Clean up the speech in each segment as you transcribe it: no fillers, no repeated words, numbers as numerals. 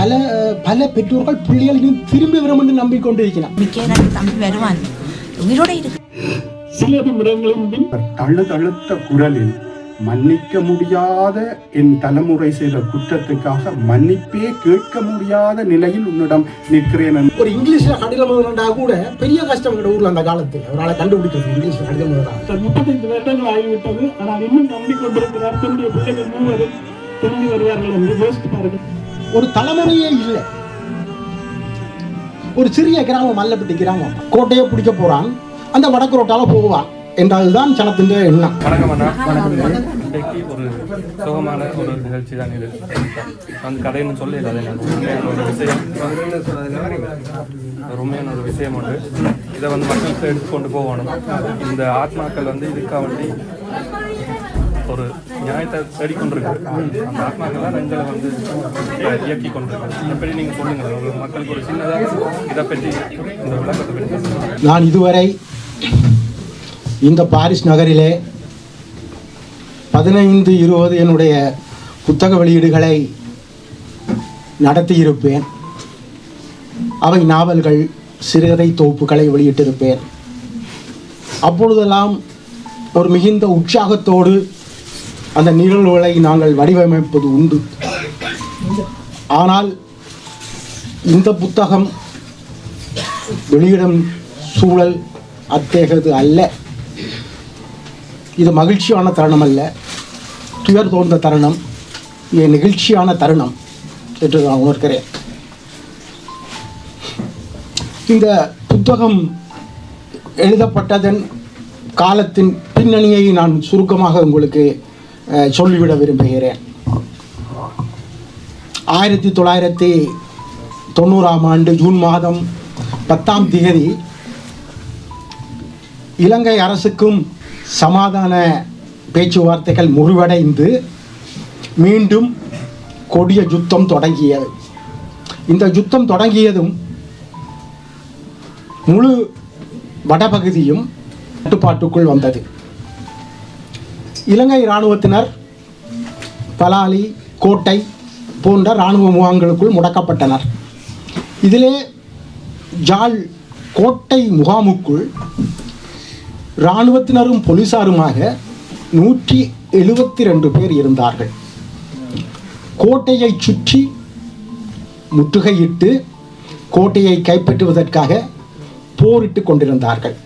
பல பல பெற்றோர்கள் பிள்ளைகள் திரும்பி வரும் என்று நம்பிக்கொண்டு இருக்கிறார். தம்பி வருவான் உயிரோட இருக்கு. சில நிமிடங்களின் தழுத்த குரலில் மன்னிக்க முடியாத என் தலைமுறை செய்த குற்றத்துக்காக மன்னிப்பே கேட்க முடியாத நிலையில் உன்னிடம் நிற்கிறேன். ஒரு இங்கிலீஷ்ல கடிதம் எழுதுறா கூட பெரிய கஷ்டம் ஊர்ல அந்த காலத்தில் அவரால் கண்டுபிடிக்கிறது. இங்கிலீஷ்ல கடிதம் எழுதுறாங்க. 35 வருடங்கள் ஆகிவிட்டது, ஆனால் இன்னும் நம்பிக்கொண்டிருக்கிறார். தன்னுடைய பிள்ளைகள் மூவரும் திரும்பி வருவார்கள் என்று யோசித்து பாருங்கள். ஒரு தலைமுறையே இல்லை. ஒரு சிறிய கிராமம், மல்லப்பட்டி கிராமம், கோட்டையை பிடிக்க போறான், அந்த வடக்கு ரோட்டால போவான் என்றதுதான் சனத்தின் எண்ணம். இன்றைக்கு ஒரு சுகமான ஒரு நிகழ்ச்சி தான் இது. அந்த கதைன்னு சொல்லல, உண்மையான ஒரு விஷயம், உண்மையான ஒரு விஷயம் உண்டு. இதை மக்களுக்கு எடுத்துக்கொண்டு போகணும். இந்த ஆத்மாக்கள் இதுக்காக வேண்டி ஒரு நியாயத்தை தேடிக்கொண்டிருக்கு. அந்த ஆத்மாக்கள்லாம் எங்களை இயக்கி கொண்டிருக்கு. இதை பற்றி நீங்கள் சொல்லுங்கள், ஒரு மக்களுக்கு ஒரு சின்னதாக இதை பற்றி இந்த விளக்கத்தை பற்றி. நான் இதுவரை இந்த பாரிஸ் நகரிலே 15-20 என்னுடைய புத்தக வெளியீடுகளை நடத்தியிருப்பேன். அவை நாவல்கள், சிறுகதை தொகுப்புகளை வெளியிட்டிருப்பேன். அப்பொழுதெல்லாம் ஒரு மிகுந்த உற்சாகத்தோடு அந்த நிகழ்வுகளை நாங்கள் வடிவமைப்பது உண்டு. ஆனால் இந்த புத்தகம் வெளியிடும் சூழல் அத்தகையது அல்ல. இது மகிழ்ச்சியான தருணம் அல்ல, துயர் தோன்ற தருணம், இது நெகிழ்ச்சியான தருணம் என்று நான் உணர்கிறேன். இந்த புத்தகம் எழுதப்பட்டதன் காலத்தின் பின்னணியை நான் சுருக்கமாக உங்களுக்கு சொல்லிவிட விரும்புகிறேன். 1990ஆம் ஆண்டு ஜூன் மாதம் 10ஆம் தேதி இலங்கை அரசுக்கும் சமாதான பேச்சுவார்த்தைகள் முறிவடைந்து மீண்டும் கொடிய யுத்தம் தொடங்கியது. இந்த யுத்தம் தொடங்கியதும் முழு வடபகுதியும் கட்டுப்பாட்டுக்குள் வந்தது. இலங்கை இராணுவத்தினர் பலாலி, கோட்டை போன்ற இராணுவ முகாம்களுக்குள் முடக்கப்பட்டனர். இதிலே ஜாழ் கோட்டை முகாமுக்குள் இராணுவத்தினரும் போலீசாருமாக 172 பேர் இருந்தார்கள். கோட்டையை சுற்றி முற்றுகையிட்டு கோட்டையை கைப்பற்றுவதற்காக போரிட்டு கொண்டிருந்தார்கள்.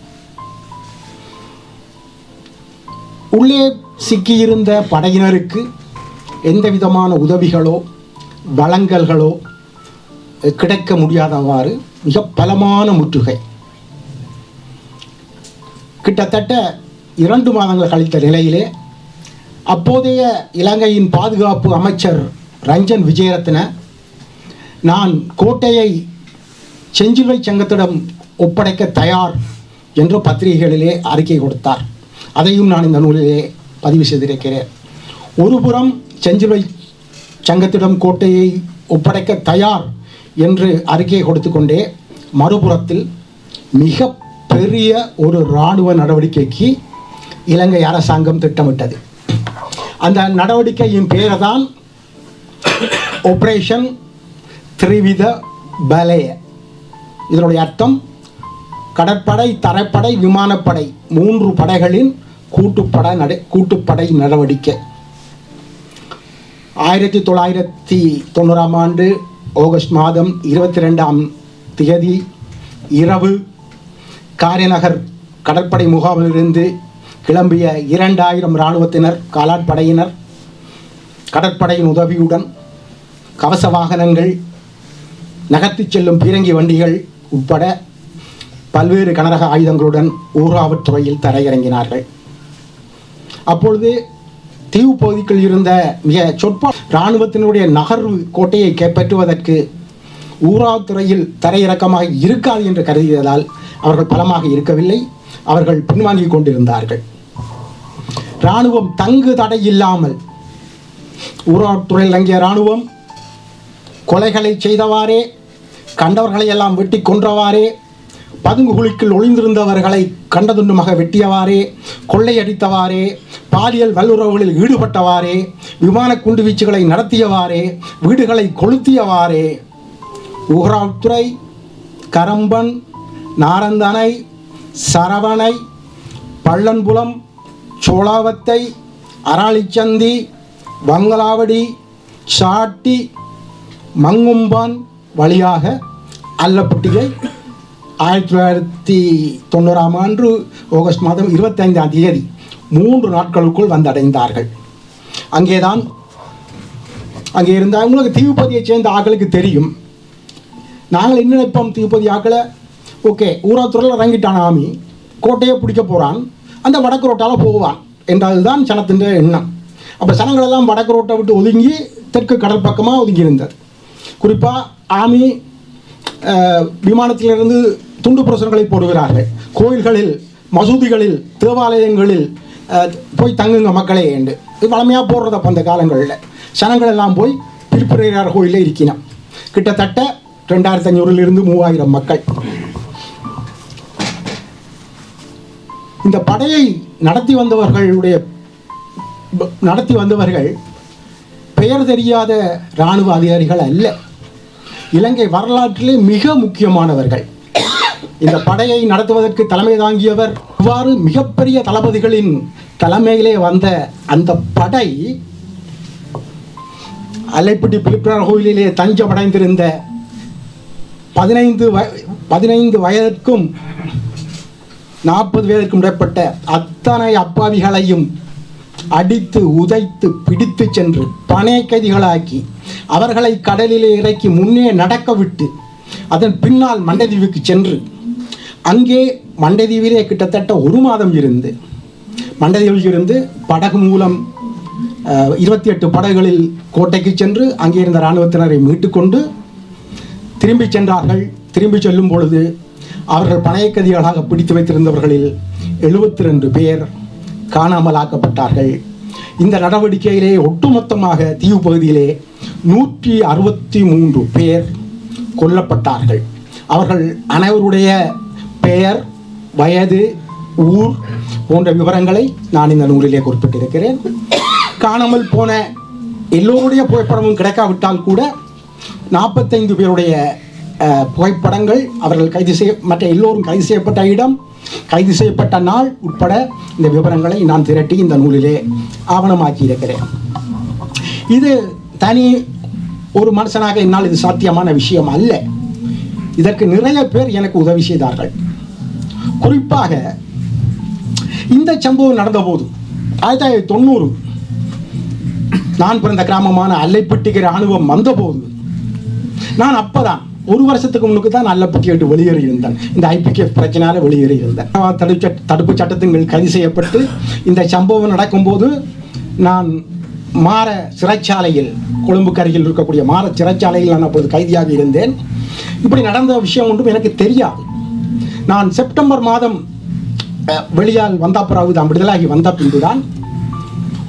உள்ளே சிக்கியிருந்த படையினருக்கு எந்த விதமான உதவிகளோ வழங்கல்களோ கிடைக்க முடியாதவாறு மிக பலமான முற்றுகை. கிட்டத்தட்ட 2 மாதங்கள் கழித்த நிலையிலே அப்போதைய இலங்கையின் பாதுகாப்பு அமைச்சர் ரஞ்சன் விஜயரத்ன நான் கோட்டையை செஞ்சிலுவை சங்கத்திடம் ஒப்படைக்க தயார் என்று பத்திரிகைகளிலே அறிக்கை கொடுத்தார். அதையும் நான் இந்த நூலிலே பதிவு செய்திருக்கிறேன். ஒருபுறம் செஞ்சிலுவை சங்கத்திடம் கோட்டையை ஒப்படைக்க தயார் என்று அறிக்கை கொடுத்து கொண்டே மறுபுறத்தில் மிக பெரிய ஒரு இராணுவ நடவடிக்கைக்கு இலங்கை அரசாங்கம் திட்டமிட்டது. அந்த நடவடிக்கையின் பெயர் தான் ஆபரேஷன் திரிவித பலய. இதனுடைய அர்த்தம் கடற்படை, தரைப்படை, விமானப்படை 3 படைகளின் கூட்டுப்படை நடவடிக்கை. 1990ஆம் ஆண்டு ஆகஸ்ட் மாதம் 22ஆம் தேதி இரவு காரைநகர் கடற்படை முகாமிலிருந்து கிளம்பிய 2000 இராணுவத்தினர், காலாட்படையினர், கடற்படையின் உதவியுடன் கவச வாகனங்கள், நகர்த்தி செல்லும் பீரங்கி வண்டிகள் உட்பட பல்வேறு கனரக ஆயுதங்களுடன் ஊராவத்துறையில் தரையிறங்கினார்கள். அப்பொழுது தீவு பகுதிக்குள் இருந்த மிக சொற்ப இராணுவத்தினுடைய நகர்வு கோட்டையை கைப்பற்றுவதற்கு ஊராவத்துறையில் தரையிறக்கமாக இருக்காது என்று கருதியதால் அவர்கள் பலமாக இருக்கவில்லை. அவர்கள் பின்வாங்கி கொண்டிருந்தார்கள். இராணுவம் தங்கு தடை இல்லாமல் ஊராவத்துறையில் இறங்கிய இராணுவம் கொலைகளை செய்தவாறே, கண்டவர்களை எல்லாம் வெட்டி கொன்றவாறே, பதுங்கு குழிக்குள் ஒளிந்திருந்தவர்களை கண்டதுண்டுமாக வெட்டியவாறே, கொள்ளையடித்தவாறே, பாலியல் வல்லுறவுகளில் ஈடுபட்டவாறே, விமான குண்டுவீச்சுகளை நடத்தியவாறே, வீடுகளை கொளுத்தியவாறே, ஊராத்துறை, கரம்பன், நாரந்தனை, சரவணை, பள்ளன்புலம், சோழாவத்தை, அராளிச்சந்தி, வங்களாவடி, சாட்டி, மங்கும்பான் வழியாக அல்லப்பட்டியை 1990 ஆண்டு ஆகஸ்ட் மாதம் 25ஆம் தேதி 3 நாட்களுக்குள் வந்தடைந்தார்கள். அங்கே இருந்த அவங்களுக்கு தீவுப்பதியை சேர்ந்த ஆக்களுக்கு தெரியும். நாங்கள் என்ன நினைப்போம், தீவுப்பதி ஆக்களை ஓகே ஊராத்துறையில் இறங்கிட்டான் ஆமி, கோட்டையை பிடிக்க போகிறான், அந்த வடக்கு ரோட்டால் போவான் என்றதுதான் சனத்தின் எண்ணம். அப்போ சனங்களெல்லாம் வடக்கு ரோட்டை விட்டு ஒதுங்கி தெற்கு கடல் பக்கமாக ஒதுங்கி இருந்தது. குறிப்பாக ஆமி விமானத்திலிருந்து துண்டு பிரசுரங்களை போடுகிறார்கள். கோயில்களில், மசூதிகளில், தேவாலயங்களில் போய் தங்குங்க மக்களே என்று இது வளமையாக போடுறது. அப்போ அந்த காலங்களில் சனங்கள் எல்லாம் போய் திருப்பரையார் கோயிலில் இருக்கினோம். கிட்டத்தட்ட 2500 3000 மக்கள். இந்த படையை நடத்தி வந்தவர்கள் பெயர் தெரியாத இராணுவ அதிகாரிகள் அல்ல, இலங்கை வரலாற்றிலே மிக முக்கியமானவர்கள். இந்த படையை நடத்துவதற்கு தலைமை தாங்கியவர். இவ்வாறு மிகப்பெரிய தளபதிகளின் தலைமையிலே வந்த அந்த படை அல்லைப்பட்டி பிலிப்பினார் கோயிலிலே தஞ்சமடைந்திருந்த 15 வயதிற்கும் 40 வயதிற்கும் இடைப்பட்ட அத்தனை அப்பாவிகளையும் அடித்து உதைத்து பிடித்து சென்று பனை கைதிகளாக்கி அவர்களை கடலிலே இறக்கி முன்னே நடக்க விட்டு அதன் பின்னால் மண்டைதீவுக்கு சென்று அங்கே மண்டைதீவிலே கிட்டத்தட்ட 1 மாதம் இருந்து மண்டைதீவில் இருந்து படகு மூலம் 28 படகுகளில் கோட்டைக்கு சென்று அங்கே இருந்த இராணுவத்தினரை மீட்டுக்கொண்டு திரும்பி சென்றார்கள். திரும்பி செல்லும் பொழுது அவர்கள் பணையக்கதிகளாக பிடித்து வைத்திருந்தவர்களில் 72 பேர் காணாமலாக்கப்பட்டார்கள். இந்த நடவடிக்கையிலே ஒட்டுமொத்தமாக தீவு பகுதியிலே 163 பேர் கொல்லப்பட்டார்கள். அவர்கள் அனைவருடைய பெயர், வயது, ஊர் போன்ற விவரங்களை நான் இந்த நூலிலே குறிப்பிட்டிருக்கிறேன். காணாமல் போன எல்லோருடைய புகைப்படமும் கிடைக்காவிட்டால் கூட 45 பேருடைய புகைப்படங்கள், அவர்கள் மற்ற எல்லோரும் கைது செய்யப்பட்ட இடம், கைது செய்யப்பட்ட நாள் உட்பட இந்த விவரங்களை நான் திரட்டி இந்த நூலிலே ஆவணமாக்கி இருக்கிறேன். இது தனி ஒரு மனுஷனாக என்னால் இது சாத்தியமான விஷயம் அல்ல. இதற்கு நிறைய பேர் எனக்கு உதவி செய்தார்கள். குறிப்பாக இந்த சம்பவம் நடந்தபோது 1990 நான் பிறந்த கிராமமான அல்லைப்பட்டிக்கு இராணுவம் வந்தபோது நான் அப்பதான் 1 வருஷத்துக்கு முன்னுக்கு தான் அல்லப்பட்டி விட்டு வெளியேறியிருந்தேன். இந்த IPKF பிரச்சனையால் வெளியேறியிருந்தேன். தடுப்பு சட்டத்தின் கைது செய்யப்பட்டு இந்த சம்பவம் நடக்கும்போது நான் மாற சிறைச்சாலையில், கொழும்புக்கு அருகில் இருக்கக்கூடிய மாற சிறைச்சாலையில் நான் அப்பொழுது கைதியாக இருந்தேன். இப்படி நடந்த விஷயம் ஒன்றும் எனக்கு தெரியாது. நான் செப்டம்பர் மாதம் வெளியால் வந்த பிறகு தான், விடுதலாகி வந்த பின்பு தான்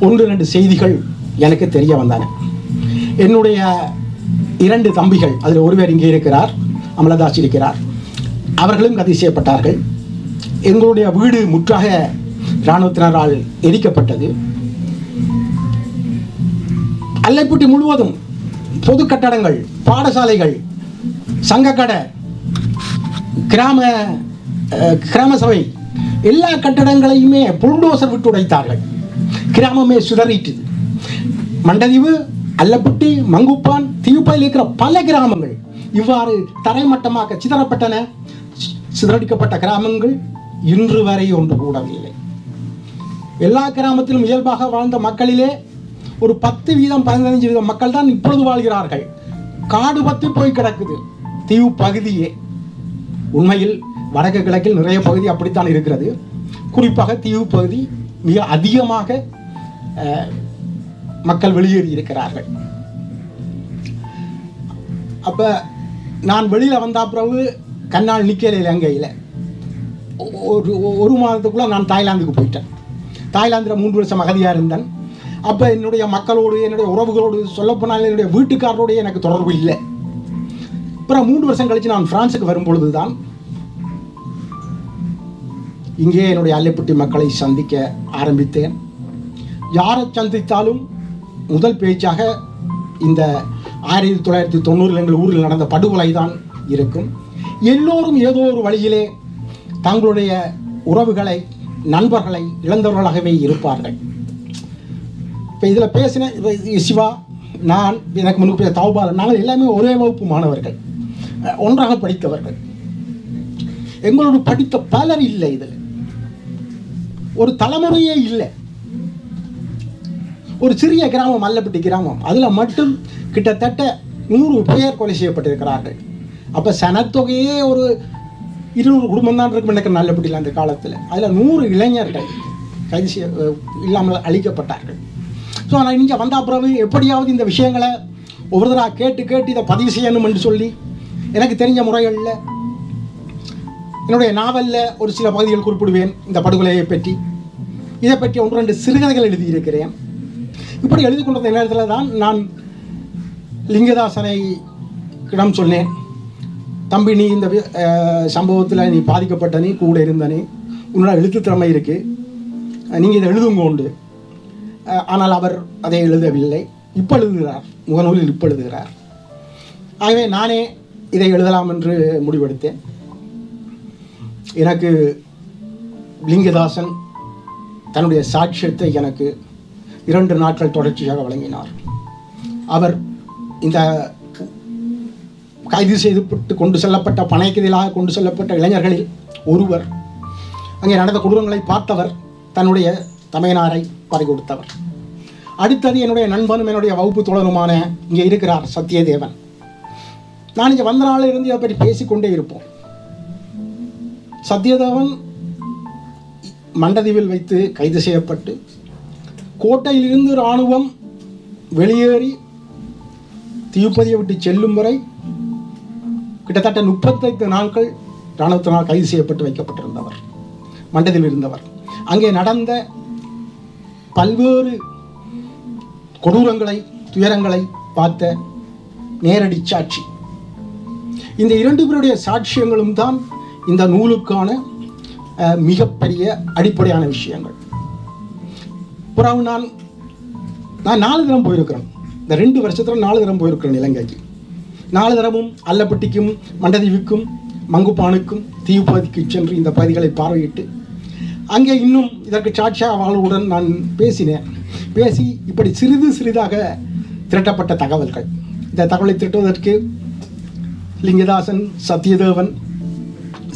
1-2 செய்திகள் எனக்கு தெரிய வந்தன. என்னுடைய 2 தம்பிகள், அதில் ஒருவர் இங்கே இருக்கிறார், அமலதாஸ் இருக்கிறார், அவர்களும் கைது செய்யப்பட்டார்கள். எங்களுடைய வீடு முற்றாக இராணுவத்தினரால் எரிக்கப்பட்டது. அல்லைப்பட்டி முழுவதும் பொது கட்டடங்கள், பாடசாலைகள், சங்கக்கடை, கிராம சபை எல்லா கட்டடங்களையுமே புல்டோசர் விட்டு உடைத்தார்கள். கிராமமே சிதறிட்டு. மண்டதீவு, அல்லப்பட்டி, மங்குப்பான், தீவுப்பதில் இருக்கிற பல கிராமங்கள் இவ்வாறு தரைமட்டமாக சிதறப்பட்டன. சிதறடிக்கப்பட்ட கிராமங்கள் இன்று வரை ஒன்று கூடவில்லை. எல்லா கிராமத்திலும் இயல்பாக வாழ்ந்த மக்களிலே ஒரு 10% மக்கள் தான் இப்பொழுது வாழ்கிறார்கள். காடு பற்றி போய் கிடக்குது தீவு பகுதியே. உண்மையில் வடக்கு கிழக்கில் நிறைய பகுதி அப்படித்தான் இருக்கிறது. குறிப்பாக தீவு பகுதி மிக அதிகமாக மக்கள் வெளியேறி இருக்கிறார்கள். அப்போ நான் வெளியில் வந்த பிறகு கண்ணால் நிற்கல இலங்கையில். ஒரு மாதத்துக்குள்ளே நான் தாய்லாந்துக்கு போயிட்டேன். தாய்லாந்தில் 3 வருஷம் அகதியாக இருந்தேன். அப்போ என்னுடைய மக்களோடு, என்னுடைய உறவுகளோடு, சொல்லப்போனால் என்னுடைய வீட்டுக்காரரோடைய எனக்கு தொடர்பு இல்லை. அப்புறம் 3 வருஷம் கழித்து நான் பிரான்ஸுக்கு வரும்பொழுது தான் இங்கே என்னுடைய அல்லைப்பட்டி மக்களை சந்திக்க ஆரம்பித்தேன். யாரை சந்தித்தாலும் முதல் பேச்சாக இந்த 1990 எங்கள் ஊரில் நடந்த படுகொலை தான் இருக்கும். எல்லோரும் ஏதோ ஒரு வழியிலே தங்களுடைய உறவுகளை, நண்பர்களை இழந்தவர்களாகவே இருப்பார்கள். இப்போ இதில் பேசின சிவா, நான், எனக்கு முன்பு பேச தௌபால், நாங்கள் எல்லாமே ஒரே வகுப்பு மாணவர்கள், ஒன்றாக படித்தவர்கள். எங்களோடு படித்த பலர் இல்லை, இதில் ஒரு தலைமுறையே இல்லை. ஒரு சிறிய கிராமம், அல்லப்பட்டி கிராமம், அதில் மட்டும் கிட்டத்தட்ட 100 பேர் கொலை செய்யப்பட்டிருக்கிறார்கள். அப்போ சனத்தொகையே ஒரு 200 குடும்பம் தான் இருக்கும் எனக்கு நல்லப்பட்டியில் அந்த காலத்தில். அதில் 100 இளைஞர்கள் கைது செய்ய இல்லாமல் அழிக்கப்பட்டார்கள். ஸோ நான் இங்கே வந்த பிறகு எப்படியாவது இந்த விஷயங்களை ஒவ்வொருத்தராக கேட்டு இதை பதிவு செய்யணும் என்று சொல்லி எனக்கு தெரிஞ்ச முறைகளில் என்னுடைய நாவலில் ஒரு சில பகுதிகள் குறிப்பிடுவேன். இந்த படுகொலையை பற்றி, இதை பற்றி 1-2 சிறுகதைகள் எழுதியிருக்கிறேன். இப்படி எழுதி கொண்டிருந்த நேரத்தில் தான் நான் லிங்கதாசனை இடம் சொன்னேன், தம்பி நீ இந்த சம்பவத்தில் நீ பாதிக்கப்பட்ட, நீ கூட இருந்த, நீ உன்னோட எழுத்து திறமை இருக்குது, நீங்கள் இதை எழுதுங்க உண்டு. ஆனால் அவர் அதை எழுதவில்லை. இப்போ எழுதுகிறார், முகநூலில் இப்போ எழுதுகிறார். ஆகவே நானே இதை எழுதலாம் என்று முடிவெடுத்தேன். எனக்கு லிங்கதாசன் தன்னுடைய சாட்சியத்தை எனக்கு 2 நாட்கள் தொடர்ச்சியாக வழங்கினார். அவர் இந்த கைது செய்துவிட்டு கொண்டு செல்லப்பட்ட, பணைக்கதிலாக கொண்டு செல்லப்பட்ட இளைஞர்களில் ஒருவர், அங்கே நடந்த கொடூரங்களை பார்த்தவர், தன்னுடைய தமையனாரை பறிகொடுத்தவர். அடுத்தது என்னுடைய நண்பனும் என்னுடைய வகுப்பு தோழனுமான இங்கே இருக்கிறார் சத்யதேவன். நான் இங்கே வந்த நாளில் இருந்து அதை பற்றி பேசிக்கொண்டே இருப்போம். சத்யதேவன் மண்டதீவில் வைத்து கைது செய்யப்பட்டு கோட்டையிலிருந்து இராணுவம் வெளியேறி தீவுப்பதியை விட்டு செல்லும் வரை கிட்டத்தட்ட 35 நாட்கள் இராணுவத்தினால் கைது செய்யப்பட்டு வைக்கப்பட்டிருந்தவர், மண்டதில் இருந்தவர். அங்கே நடந்த பல்வேறு கொடூரங்களை, துயரங்களை பார்த்த நேரடி சாட்சி. இந்த 2 பேருடைய சாட்சியங்களும் தான் இந்த நூலுக்கான மிகப்பெரிய அடிப்படையான விஷயங்கள். பிறகு நான் 4 தரம் போயிருக்கிறேன். இந்த 2 வருஷத்தில் 4 தரம் போயிருக்கிறேன் இலங்கைக்கு. 4 தரமும் அல்லப்பட்டிக்கும், மண்டதீவுக்கும், மங்குப்பானுக்கும், தீவுப்பதிக்கு சென்று இந்த பகுதிகளை பார்வையிட்டு அங்கே இன்னும் இதற்கு சாட்சியாக அவர்களுடன் நான் பேசினேன். பேசி இப்படி சிறிதாக திரட்டப்பட்ட தகவல்கள். இந்த தகவலை திரட்டுவதற்கு லிங்கதாசன், சத்யதேவன்,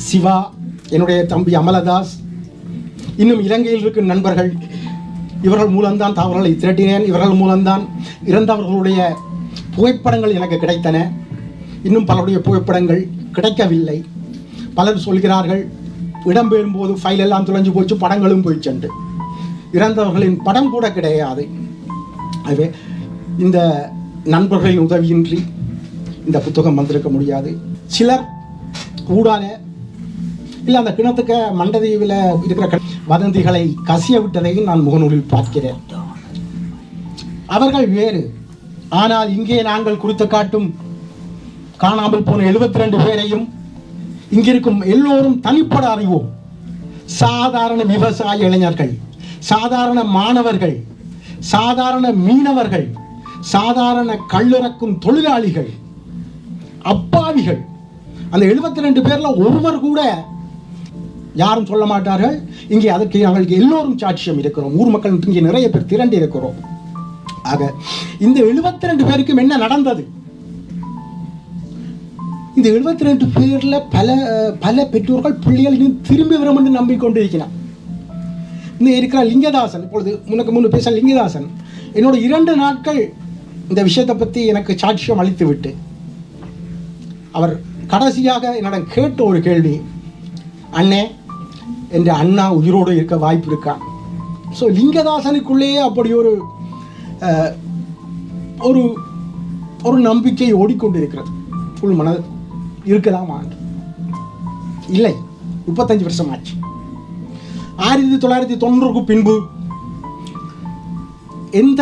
சிவா, என்னுடைய தம்பி அமலதாஸ், இன்னும் இலங்கையில் இருக்கும் நண்பர்கள், இவர்கள் மூலம்தான் தகவல்களை திரட்டினேன். இவர்கள் மூலம்தான் இறந்தவர்களுடைய புகைப்படங்கள் எனக்கு கிடைத்தன. இன்னும் பலருடைய புகைப்படங்கள் கிடைக்கவில்லை. பலர் சொல்கிறார்கள் இடம்பெறும்போது ஃபைல் எல்லாம் துளைஞ்சு போச்சு, படங்களும் போய் சென்று இறந்தவர்களின் படம் கூட கிடையாது. ஆகவே இந்த நண்பர்களின் உதவியின்றி இந்த புத்தகம் வந்திருக்க முடியாது. சிலர் கூடால இல்லை அந்த கிணத்துக்கு மண்டதீவில் இருக்கிற வதந்திகளை கசிய விட்டதையும் நான் முகநூலில் பார்க்கிறேன். அவர்கள் வேறு. ஆனால் இங்கே நாங்கள் குறித்து காட்டும் காணாமல் போன 72 பேரையும் இங்கிருக்கும் எல்லோரும் தனிப்பட அறிவோம். சாதாரண விவசாய இளைஞர்கள், சாதாரண மாணவர்கள், சாதாரண மீனவர்கள், சாதாரண கல்லிறக்கும் தொழிலாளிகள், அப்பாவிகள். அந்த 72 பேர்ல ஒருவர் கூட யாரும் சொல்ல மாட்டார்கள். இங்கே அதற்கு நாங்கள் எல்லோரும் சாட்சியம் இருக்கிறோம். ஊர் மக்கள் இங்கே நிறைய பேர் திரண்டு இருக்கிறோம். ஆக இந்த 72 பேருக்கும் என்ன நடந்தது? இந்த 72 பேர்ல பல பெற்றோர்கள் பிள்ளைகள் திரும்பி வரும் என்று நம்பிக்கொண்டிருக்கிறார். இந்த இருக்கிற லிங்கதாசன், இப்பொழுது முன்னுக்கு பேச லிங்கதாசன் என்னோட 2 நாட்கள் இந்த விஷயத்தை பற்றி எனக்கு சாட்சியம் அளித்து விட்டு அவர் கடைசியாக என்னிடம் கேட்ட ஒரு கேள்வி, அண்ணே என்ற அண்ணா உயிரோடு இருக்க வாய்ப்பு இருக்கா? ஸோ லிங்கதாசனுக்குள்ளேயே அப்படி ஒரு நம்பிக்கை ஓடிக்கொண்டிருக்கிறது. ஃபுல் மனது இருக்கலாமா? இல்லை. 35 வருஷம் ஆச்சு. 1990க்கு பின்பு எந்த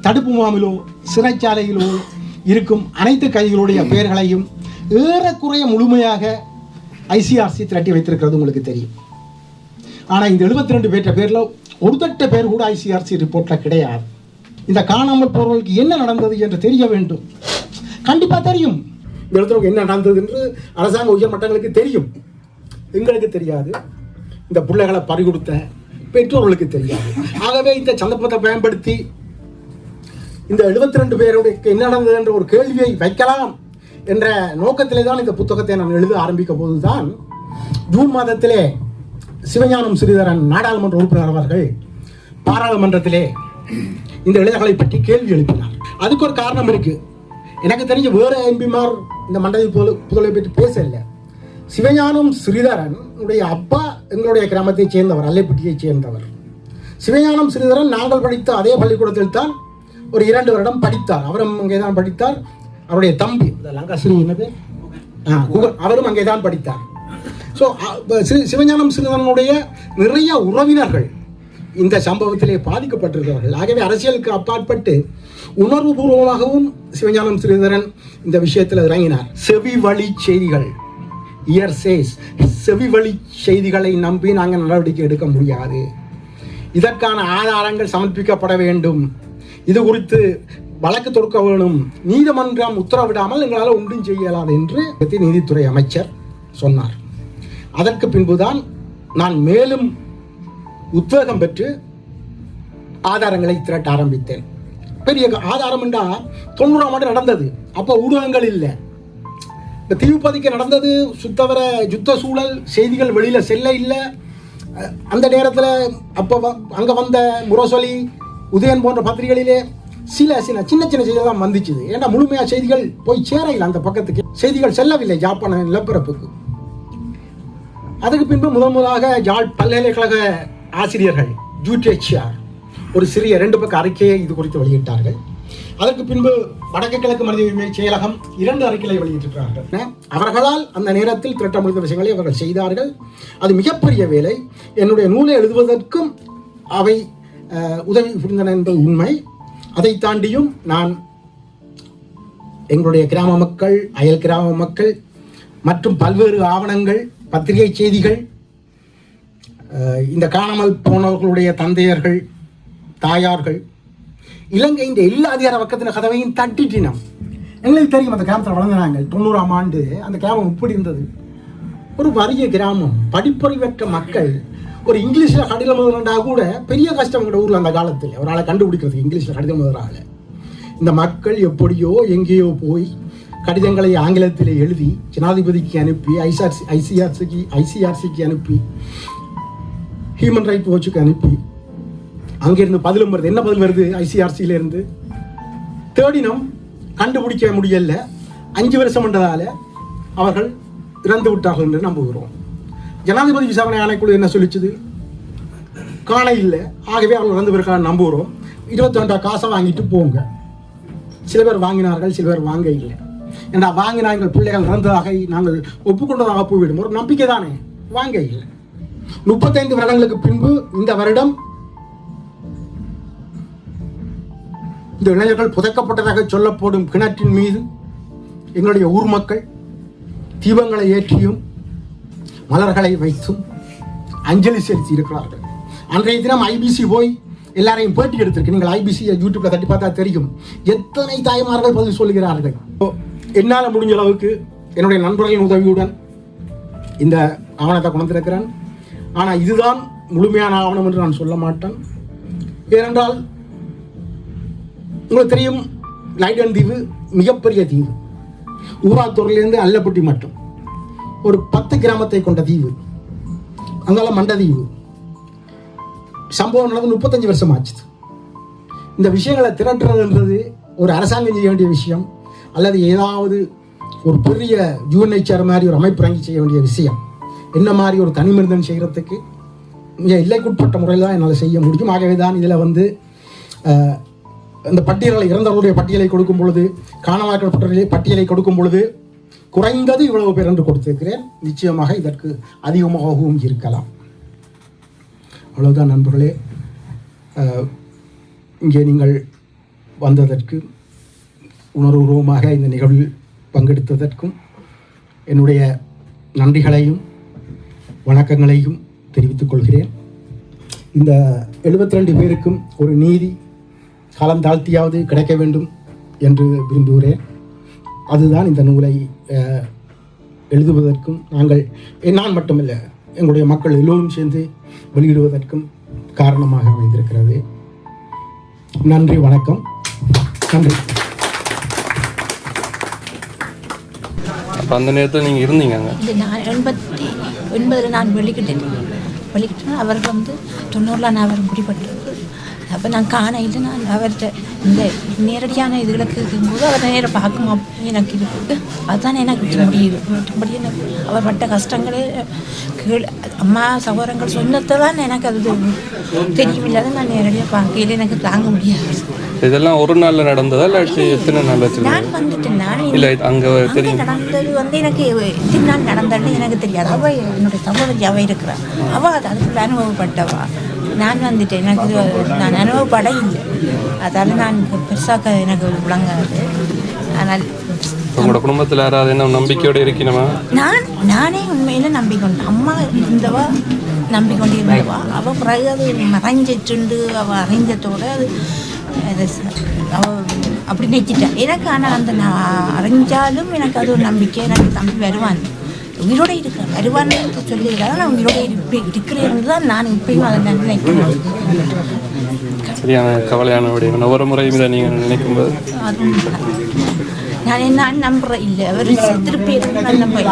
தடுப்பு முகாமிலோ சிறைச்சாலையிலோ இருக்கும் அனைத்து கைதிகளுடைய பெயர்களையும் ஏறக்குறைய முழுமையாக ஐசிஆர்சி திரட்டி வைத்திருக்கிறது உங்களுக்கு தெரியும். ஆனால் இந்த 72 பேர்ட்ட பேரில் ஒரு தட்ட பேர் கூட ஐசிஆர்சி ரிப்போர்ட்டில் கிடையாது. இந்த காணாமல் போறவர்களுக்கு என்ன நடந்தது என்று தெரிய வேண்டும். கண்டிப்பாக தெரியும். இந்த இடத்துல என்ன நடந்தது என்று அரசாங்க உயர் மட்டங்களுக்கு தெரியும். எங்களுக்கு தெரியாது. இந்த பிள்ளைகளை பறிகொடுத்த பெற்றோர்களுக்கு தெரியாது. ஆகவே இந்த சந்தர்ப்பத்தை பயன்படுத்தி இந்த 72 பேருடைய என்ன நடந்தது என்ற ஒரு கேள்வியை வைக்கலாம் என்ற நோக்கத்திலே தான் இந்த புத்தகத்தை நான் எழுத ஆரம்பிக்க போதுதான் ஜூன் மாதத்திலே சிவஞானம் ஸ்ரீதரன் நாடாளுமன்ற உறுப்பினர் அவர்கள் பாராளுமன்றத்திலே இந்த இளைஞர்களை பற்றி கேள்வி எழுப்பினார். அதுக்கு ஒரு காரணம் இருக்கு. எனக்கு தெரிஞ்ச வேற எம்பிமார் இந்த மண்டல புதலை பற்றி பேசல. சிவஞானம் ஸ்ரீதரன் உடைய அப்பா எங்களுடைய கிராமத்தை சேர்ந்தவர், அல்லைப்பட்டியை சேர்ந்தவர். சிவஞானம் ஸ்ரீதரன் நாங்கள் படித்த அதே பள்ளிக்கூடத்தில் தான் ஒரு 2 வருடம் படித்தார். அவரும் அங்கே தான் படித்தார். அவருடைய தம்பி லங்காஸ்ரீ என்னது அவரும் அங்கே தான் படித்தார். ஸோ சிவஞானம் ஸ்ரீதரனுடைய நிறைய உறவினர்கள் இந்த சம்பவத்திலே பாதிக்கப்பட்டிருக்கிறார்கள். ஆகவே அரசியலுக்கு அப்பாற்பட்டு உணர்வுபூர்வமாகவும் சிவஞானம் ஸ்ரீதரன் இந்த விஷயத்தில் இறங்கினார். செவி வழி செய்திகள், செவி வழி செய்திகளை நம்பி நாங்கள் நடவடிக்கை எடுக்க முடியாது. இதற்கான ஆதாரங்கள் சமர்ப்பிக்கப்பட வேண்டும். இது குறித்து வழக்கு தொடுக்க வேணும். நீதிமன்றம் உத்தரவிடாமல் எங்களால் ஒன்றும் செய்யலாது என்று நீதித்துறை அமைச்சர் சொன்னார். அதற்கு பின்புதான் நான் மேலும் உத்வேகம் பெற்று ஆதாரங்களை திரட்ட ஆரம்பித்தேன். பெரிய ஆதாரம் என்றா 90ஆம் ஆண்டு நடந்தது. அப்போ ஊடகங்கள் இல்லை. இந்த தீவுப்பதிக்க நடந்தது சுத்தவர யுத்த சூழல், செய்திகள் வெளியில செல்ல இல்லை. அந்த நேரத்தில் அப்போ அங்கே வந்த முரசொலி, உதயன் போன்ற பத்திரிகைகளிலே சின்ன செய்திகள் தான் வந்துச்சு. ஏன்னா முழுமையாக செய்திகள் போய் சேரையில் அந்த பக்கத்துக்கு செய்திகள் செல்லவில்லை ஜாப்பான நிலப்பரப்புக்கு. அதுக்கு பின்பு முதலாக யாழ் பல்கலைக்கழக ஆசிரியர்கள் யூடிஎச்ஆர் ஒரு சிறிய 2 பக்க அறிக்கையை இது குறித்து வெளியிட்டார்கள். அதற்கு பின்பு வடக்கு கிழக்கு மனித உரிமை செயலகம் 2 அறிக்கைகளை வெளியிட்டிருக்கிறார்கள். அவர்களால் அந்த நேரத்தில் திரட்ட முடிந்த விஷயங்களை அவர்கள் செய்தார்கள். அது மிகப்பெரிய வேலை. என்னுடைய நூலை எழுதுவதற்கும் அவை உதவி புரிந்தன என்பது உண்மை. அதை தாண்டியும் நான் எங்களுடைய கிராம மக்கள், அயல் கிராம மக்கள் மற்றும் பல்வேறு ஆவணங்கள், பத்திரிகை செய்திகள், இந்த காணாமல் போனவர்களுடைய தந்தையர்கள், தாயார்கள், இலங்கை இந்த எல்லா அதிகார பக்கத்தின கதவையும் தட்டிட்டினோம். எங்களுக்கு தெரியும் அந்த கிராமத்தில் வளர்ந்தாங்க. 90ஆம் ஆண்டு அந்த கிராமம் எப்படி இருந்தது? ஒரு வறிய கிராமம், படிப்பறிவற்ற மக்கள். ஒரு இங்கிலீஷில் கடிதம் எழுதுனா கூட பெரிய கஷ்டம் எங்கள் ஊரில் அந்த காலத்தில் ஒரு ஆளை கண்டுபிடிக்கிறது. இங்கிலீஷில் கடிதம் எழுதுறாங்க. இந்த மக்கள் எப்படியோ எங்கேயோ போய் கடிதங்களை ஆங்கிலத்தில் எழுதி ஜனாதிபதிக்கு அனுப்பி, ஐசிஆர்சிக்கு அனுப்பி, ஹியூமன் ரைட் வாட்சுக்கு அனுப்பி, அங்கிருந்து பதிலும் வருது. என்ன பதில் வருது? ஐசிஆர்சியிலிருந்து தேடினம், கண்டுபிடிக்க முடியல. 5 வருஷம் என்றதால அவர்கள் இறந்து விட்டார்கள் என்று நம்புகிறோம். ஜனாதிபதி விசாரணை ஆணைக்குழு என்ன சொல்லிச்சுது? காண இல்லை, ஆகவே அவர்கள் இறந்து பிறகு நம்புகிறோம். 22 காசை வாங்கிட்டு போங்க. சில பேர் வாங்கினார்கள், சில பேர் வாங்க இல்லை. ஏன்னா வாங்கினா எங்கள் பிள்ளைகள் இறந்ததாக நாங்கள் ஒப்புக்கொண்டதாக போய்விடும். ஒரு நம்பிக்கை தானே. வாங்க இல்லை. 35 வருடங்களுக்கு பின்பு இந்த வருடம் இந்த இளைஞர்கள் புதைக்கப்பட்டதாக சொல்லப்படும் கிணற்றின் மீது எங்களுடைய ஊர் மக்கள் தீபங்களை ஏற்றியும் மலர்களை வைத்தும் அஞ்சலி செலுத்தி இருக்கிறார்கள். அன்றைய தினம் ஐபிசி போய் எல்லாரையும் பேட்டி எடுத்திருக்கு. நீங்கள் ஐபிசி யூடியூப்ல தட்டி பார்த்தா தெரியும் எத்தனை தாய்மார்கள் பதில் சொல்லுகிறார்கள். என்னால் முடிஞ்ச அளவுக்கு என்னுடைய நண்பர்களின் உதவியுடன் இந்த ஆவணத்தை கொண்டிருக்கிறேன். ஆனால் இதுதான் முழுமையான ஆவணம் என்று நான் சொல்ல மாட்டேன். ஏனென்றால் உங்களுக்கு தெரியும், லைடன் தீவு மிகப்பெரிய தீவு. ஊராத்தூரிலிருந்து அல்லப்பட்டி மட்டும் ஒரு 10 கிராமத்தை கொண்ட தீவு. அங்கால மண்டதீவு. சம்பவம் நடந்து 35 வருஷம் ஆச்சு. இந்த விஷயங்களை திரட்டுறதுன்றது ஒரு அரசாங்கம் செய்ய வேண்டிய விஷயம், அல்லது ஏதாவது ஒரு பெரிய யூஎன்ஹெச்ஆர் மாதிரி ஒரு அமைப்பு இறங்கி செய்ய வேண்டிய விஷயம். என்ன மாதிரி ஒரு தனி மனிதன் செய்கிறதுக்கு மிக எல்லைக்குட்பட்ட முறையில் தான் என்னால் செய்ய முடியும். ஆகவே தான் இதில் இந்த பட்டியல்களை, இறந்தவர்களுடைய பட்டியலை கொடுக்கும் பொழுது, காணாமற்பட்டவர்களுடைய பட்டியலை கொடுக்கும் பொழுது குறைந்தது இவ்வளவு பேர் என்று கொடுத்திருக்கிறேன். நிச்சயமாக இதற்கு அதிகமாகவும் இருக்கலாம். அவ்வளவுதான் நண்பர்களே. இங்கே நீங்கள் வந்ததற்கு, உணர்வுபூர்வமாக இந்த நிகழ்வில் பங்கெடுத்ததற்கும், என்னுடைய நன்றிகளையும் வணக்கங்களையும் தெரிவித்துக் கொள்கிறேன். இந்த 72 பேருக்கும் ஒரு நீதி காலம் தாழ்த்தியாவது கிடைக்க வேண்டும் என்று விரும்புகிறேன். அதுதான் இந்த நூலை எழுதுவதற்கும் நான் மட்டுமல்ல எங்களுடைய மக்கள் எல்லோரும் சேர்ந்து வெளியிடுவதற்கும் காரணமாக அமைந்திருக்கிறது. நன்றி, வணக்கம். நன்றி. அப்போ அந்த நேரத்தில் நீங்கள் இருந்தீங்க அங்கே? இது நான் 89 நான் வெளிக்கிட்டேன். அவர் 90 அவர் பிடிபட்டு அப்போ நான் காணையில் நான் அவர்கிட்ட இந்த நேரடியான இதுகளுக்கு இருக்கும்போது அவர் நேரம் பார்க்கும் எனக்கு இருக்குது. அதுதான் எனக்கு முடியுது. மற்றபடி எனக்கு அவர் பட்ட கஷ்டங்களே அம்மா சகோதரங்கள் சொன்னதை தான் எனக்கு அது தெரியும். இல்லாத நான் நேரடியாக பார்க்கையில் எனக்கு தாங்க முடியாது. இதெல்லாம் ஒரு நாளில் நடந்ததா இல்லை எத்தனை நாள் வச்சு? நான் வந்துட்டேன். நான் இல்லை அங்கே தெரியும் நடந்தது எனக்கு எத்தனை நாள் நடந்ததுன்னு எனக்கு தெரியாது. அவள் என்னுடைய சகோதரி அவள் இருக்கிறாள். அவள் அதுக்குள்ள அனுபவப்பட்டவா. நான் வந்துட்டேன். எனக்கு நான் அனுபவப்பட இல்லை. அதால் நான் பெருசாக எனக்கு விளங்காது. ஆனால் உங்களோட குடும்பத்தில் யாராவது என்ன நம்பிக்கையோடு இருக்கணுமா? நானே உண்மையில் நம்பிக்கொண்டேன். அம்மா இருந்தவா நம்பிக்கொண்டே இருந்தவா. அவள் பிறகு அது மறைஞ்சிட்டு அவள் அறிஞ்சதோடு அது அவள் அப்படி நினைச்சிட்டேன் எனக்கு. ஆனால் அந்த நான் அறிஞ்சாலும் எனக்கு அது ஒரு நம்பிக்கை. எனக்கு தம்பி வருவான், உயிரோடு இருக்கிறேன், வருவான்னு சொல்லியிருக்காங்க. நான் உயிரோடு இருக்கிறேன் தான் நான் இப்பயும் அதை நினைக்கிறேன். சரியான கவலையான விடயம். ஒவ்வொரு முறையும் இதை நீங்கள் நினைக்கும்போது நான் என்ன நம்புறேன். இல்லை அவர் திருப்பி நான் நம்புறேன்.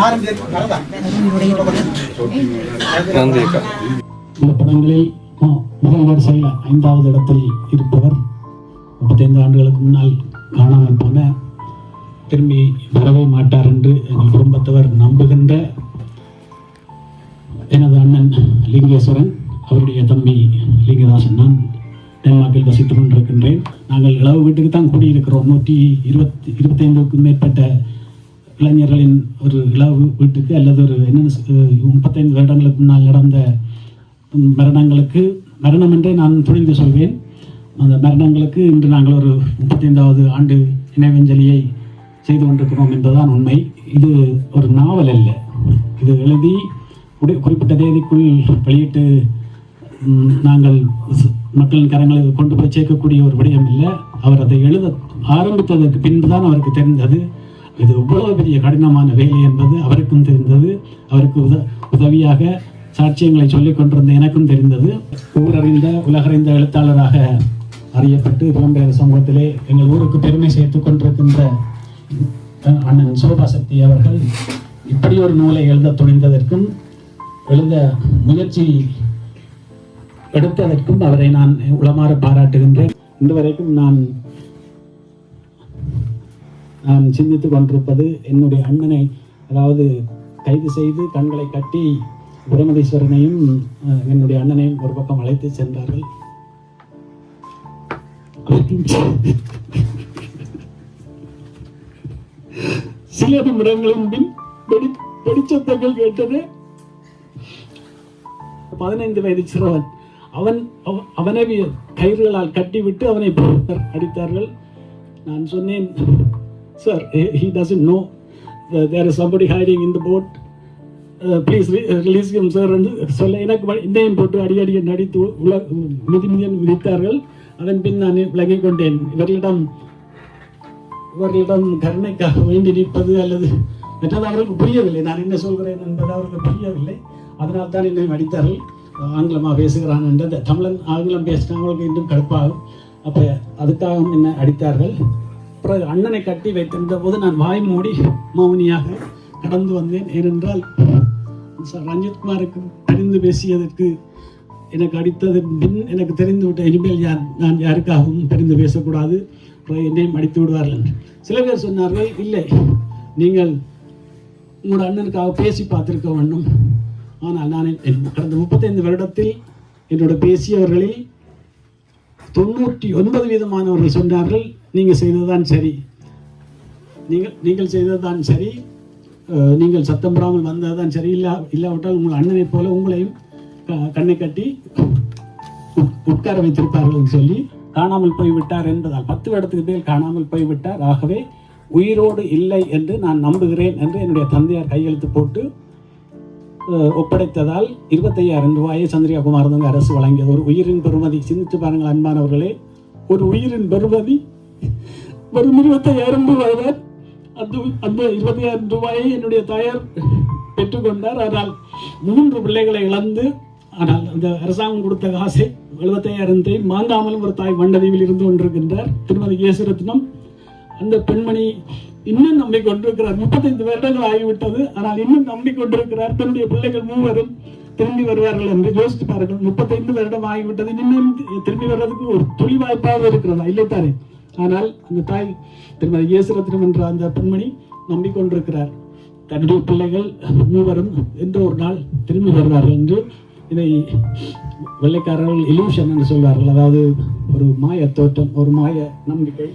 நன்றி அக்கா. இந்த படங்களில் முதல் வரிசையில் 5வது இடத்தில் இருப்பவர் 35 ஆண்டுகளுக்கு முன்னால் காணாமல் போன, திரும்பி வரவே மாட்டார் என்று எங்கள் குடும்பத்தவர் நம்புகின்ற எனது அண்ணன் லிங்கேஸ்வரன், அவருடைய தம்பி லிங்கதாசன். நான் டென்மார்க்கில் வசித்துக் கொண்டிருக்கின்றேன். நாங்கள் இளவு வீட்டுக்கு தான் கூடியிருக்கிறோம். 125க்கும் மேற்பட்ட இளைஞர்களின் ஒரு இளவு வீட்டுக்கு, அல்லது ஒரு 35 வருடங்களுக்கு முன்னால் நடந்த மரணம் என்றே நான் துணிந்து சொல்வேன். அந்த மரணங்களுக்கு இன்று நாங்கள் ஒரு 35வது ஆண்டு நினைவஞ்சலியை செய்து கொண்டிருக்கிறோம் என்பதுதான் உண்மை. இது ஒரு நாவல் அல்ல. இது எழுதி குறிப்பிட்ட தேதிக்குள் வெளியிட்டு நாங்கள் மக்களின் கரங்களை கொண்டு போய் சேர்க்கக்கூடிய ஒரு விடயம் இல்லை. அவர் அதை எழுத ஆரம்பித்ததற்கு பின்பு தான் அவருக்கு தெரிந்தது இது இவ்வளவு பெரிய கடினமான வேலை என்பது. அவருக்கும் தெரிந்தது. அவருக்கு உதவியாக சாட்சியங்களை சொல்லிக் கொண்டிருந்த எனக்கும் தெரிந்தது. ஊரறிந்த உலகறிந்த எழுத்தாளராக அறியப்பட்டு புலம்பெயர் சமூகத்திலே எங்கள் ஊருக்கு பெருமை சேர்த்துக் கொண்டிருக்கின்ற அண்ணன் சோபா சக்தி அவர்கள் இப்படி ஒரு நூலை எழுத துணிந்ததற்கும் எழுத முயற்சி எடுத்ததற்கும் அவரை நான் உளமாற பாராட்டுகின்றேன். இன்று வரைக்கும் நான் சிந்தித்துக் கொண்டிருப்பது என்னுடைய அண்ணனை, அதாவது கைது செய்து கண்களை கட்டி பிரமதீஸ்வரனையும் என்னுடைய அண்ணனையும் ஒரு பக்கம் அழைத்து சென்றார்கள். சில நிமிடங்களின் பின் வெடிச்சத்தங்கள் கேட்டது. 15 வயது சிறுவன் அவனை கயிறுகளால் கட்டிவிட்டு அவனை அடித்தார்கள். நான் சொன்னேன், sir, he doesn't know there is somebody hiding in the boat, please release him sir என்று சொல்ல எனக்கு இன்றையும் போட்டு அடிக்கடி நடித்து மிதிமிதியன் விதித்தார்கள். அதன் பின் நான் விலகிக் கொண்டேன். இவர்களிடம் கருணைக்காக வேண்டி நிற்பது அல்லது மற்றது அவர்களுக்கு புரியவில்லை. நான் என்ன சொல்கிறேன் என்பது அவர்களுக்கு புரியவில்லை. அதனால் தான் என்னை அடித்தார்கள். ஆங்கிலமாக பேசுகிறான் என்ற தமிழன் ஆங்கிலம் பேசினவங்களுக்கு இன்னும் கடுப்பாகும். அப்போ அதுக்காக என்னை அடித்தார்கள். அப்புறம் அண்ணனை கட்டி வைத்திருந்த போது நான் வாய் மூடி மௌனியாக கடந்து வந்தேன். ஏனென்றால் ரஞ்சித்குமாருக்கு அறிந்து பேசியதற்கு எனக்கு அடித்ததன் பின் எனக்கு தெரிந்து விட்ட இனிமேல் நான் யாருக்காகவும் தெரிந்து பேசக்கூடாது, என்னையும் அடித்து விடுவார்கள் என்று. சில பேர் சொன்னார்கள், இல்லை, நீங்கள் உங்களோட அண்ணனுக்காக பேசி பார்த்திருக்க வேண்டும். ஆனால் நான் கடந்த 35 வருடத்தில் என்னோட பேசியவர்களில் 99% சொன்னார்கள், நீங்கள் செய்ததுதான் சரி, நீங்கள் செய்ததுதான் சரி, நீங்கள் சத்தம் போடாமல் வந்ததுதான் சரி, இல்லாவிட்டால் உங்கள் அண்ணனை போல உங்களையும் கண்ணை கட்டி உட்கார வைத்திருப்பார்கள் என்று சொல்லி காணாமல் போய்விட்டார் என்பதால் 10 வருடத்துக்கு மேல் காணாமல் போய்விட்டார். ஆகவே உயிரோடு இல்லை என்று நான் நம்புகிறேன் என்று என்னுடைய தந்தையார் கையெழுத்து போட்டு ஒப்படைத்ததால் 25,000 ரூபாயை சந்திரிகா குமாரதுங்க அரசு வழங்கியது. ஒரு உயிரின் பெறுமதி சிந்தித்து பாருங்கள் அன்பானவர்களே, ஒரு உயிரின் பெறுமதி வெறும் 25,000 ரூபாய் தான். அந்த 25,000 ரூபாயை என்னுடைய தாயார் பெற்றுக்கொண்டார். ஆனால் 3 பிள்ளைகளை இழந்து, ஆனால் அந்த அரசாங்கம் கொடுத்த காசை 75,000 வாங்காமலும் ஒரு தாய் வண்டதீவில் இருந்து கொண்டிருக்கின்றார் திருமதி கேசரத்னம். அந்த பெண்மணி இன்னும் நம்பிக்கொண்டிருக்கிறார். 35 வருடங்கள் ஆகிவிட்டது, ஆனால் இன்னும் நம்பிக்கொண்டிருக்கிறார். தன்னுடைய பிள்ளைகள் 3 திரும்பி வருவார்கள் என்று யோசித்து பாருங்கள். 35 வருடம் ஆகிவிட்டது, இன்னும் திரும்பி வர்றதுக்கு ஒரு துளி வாய்ப்பாக இருக்கிறதா? இல்லைத்தானே? ஆனால் அந்த தாய் திருமதி கேசரத்னம் என்ற அந்த பெண்மணி நம்பிக்கொண்டிருக்கிறார். தன்னுடைய பிள்ளைகள் 3 என்று ஒரு நாள் திரும்பி வருவார்கள் என்று. இதை வெள்ளைக்காரர்கள் இலூஷன் என்று சொல்வார்கள், அதாவது ஒரு மாய தோற்றம், ஒரு மாய நம்பிக்கை.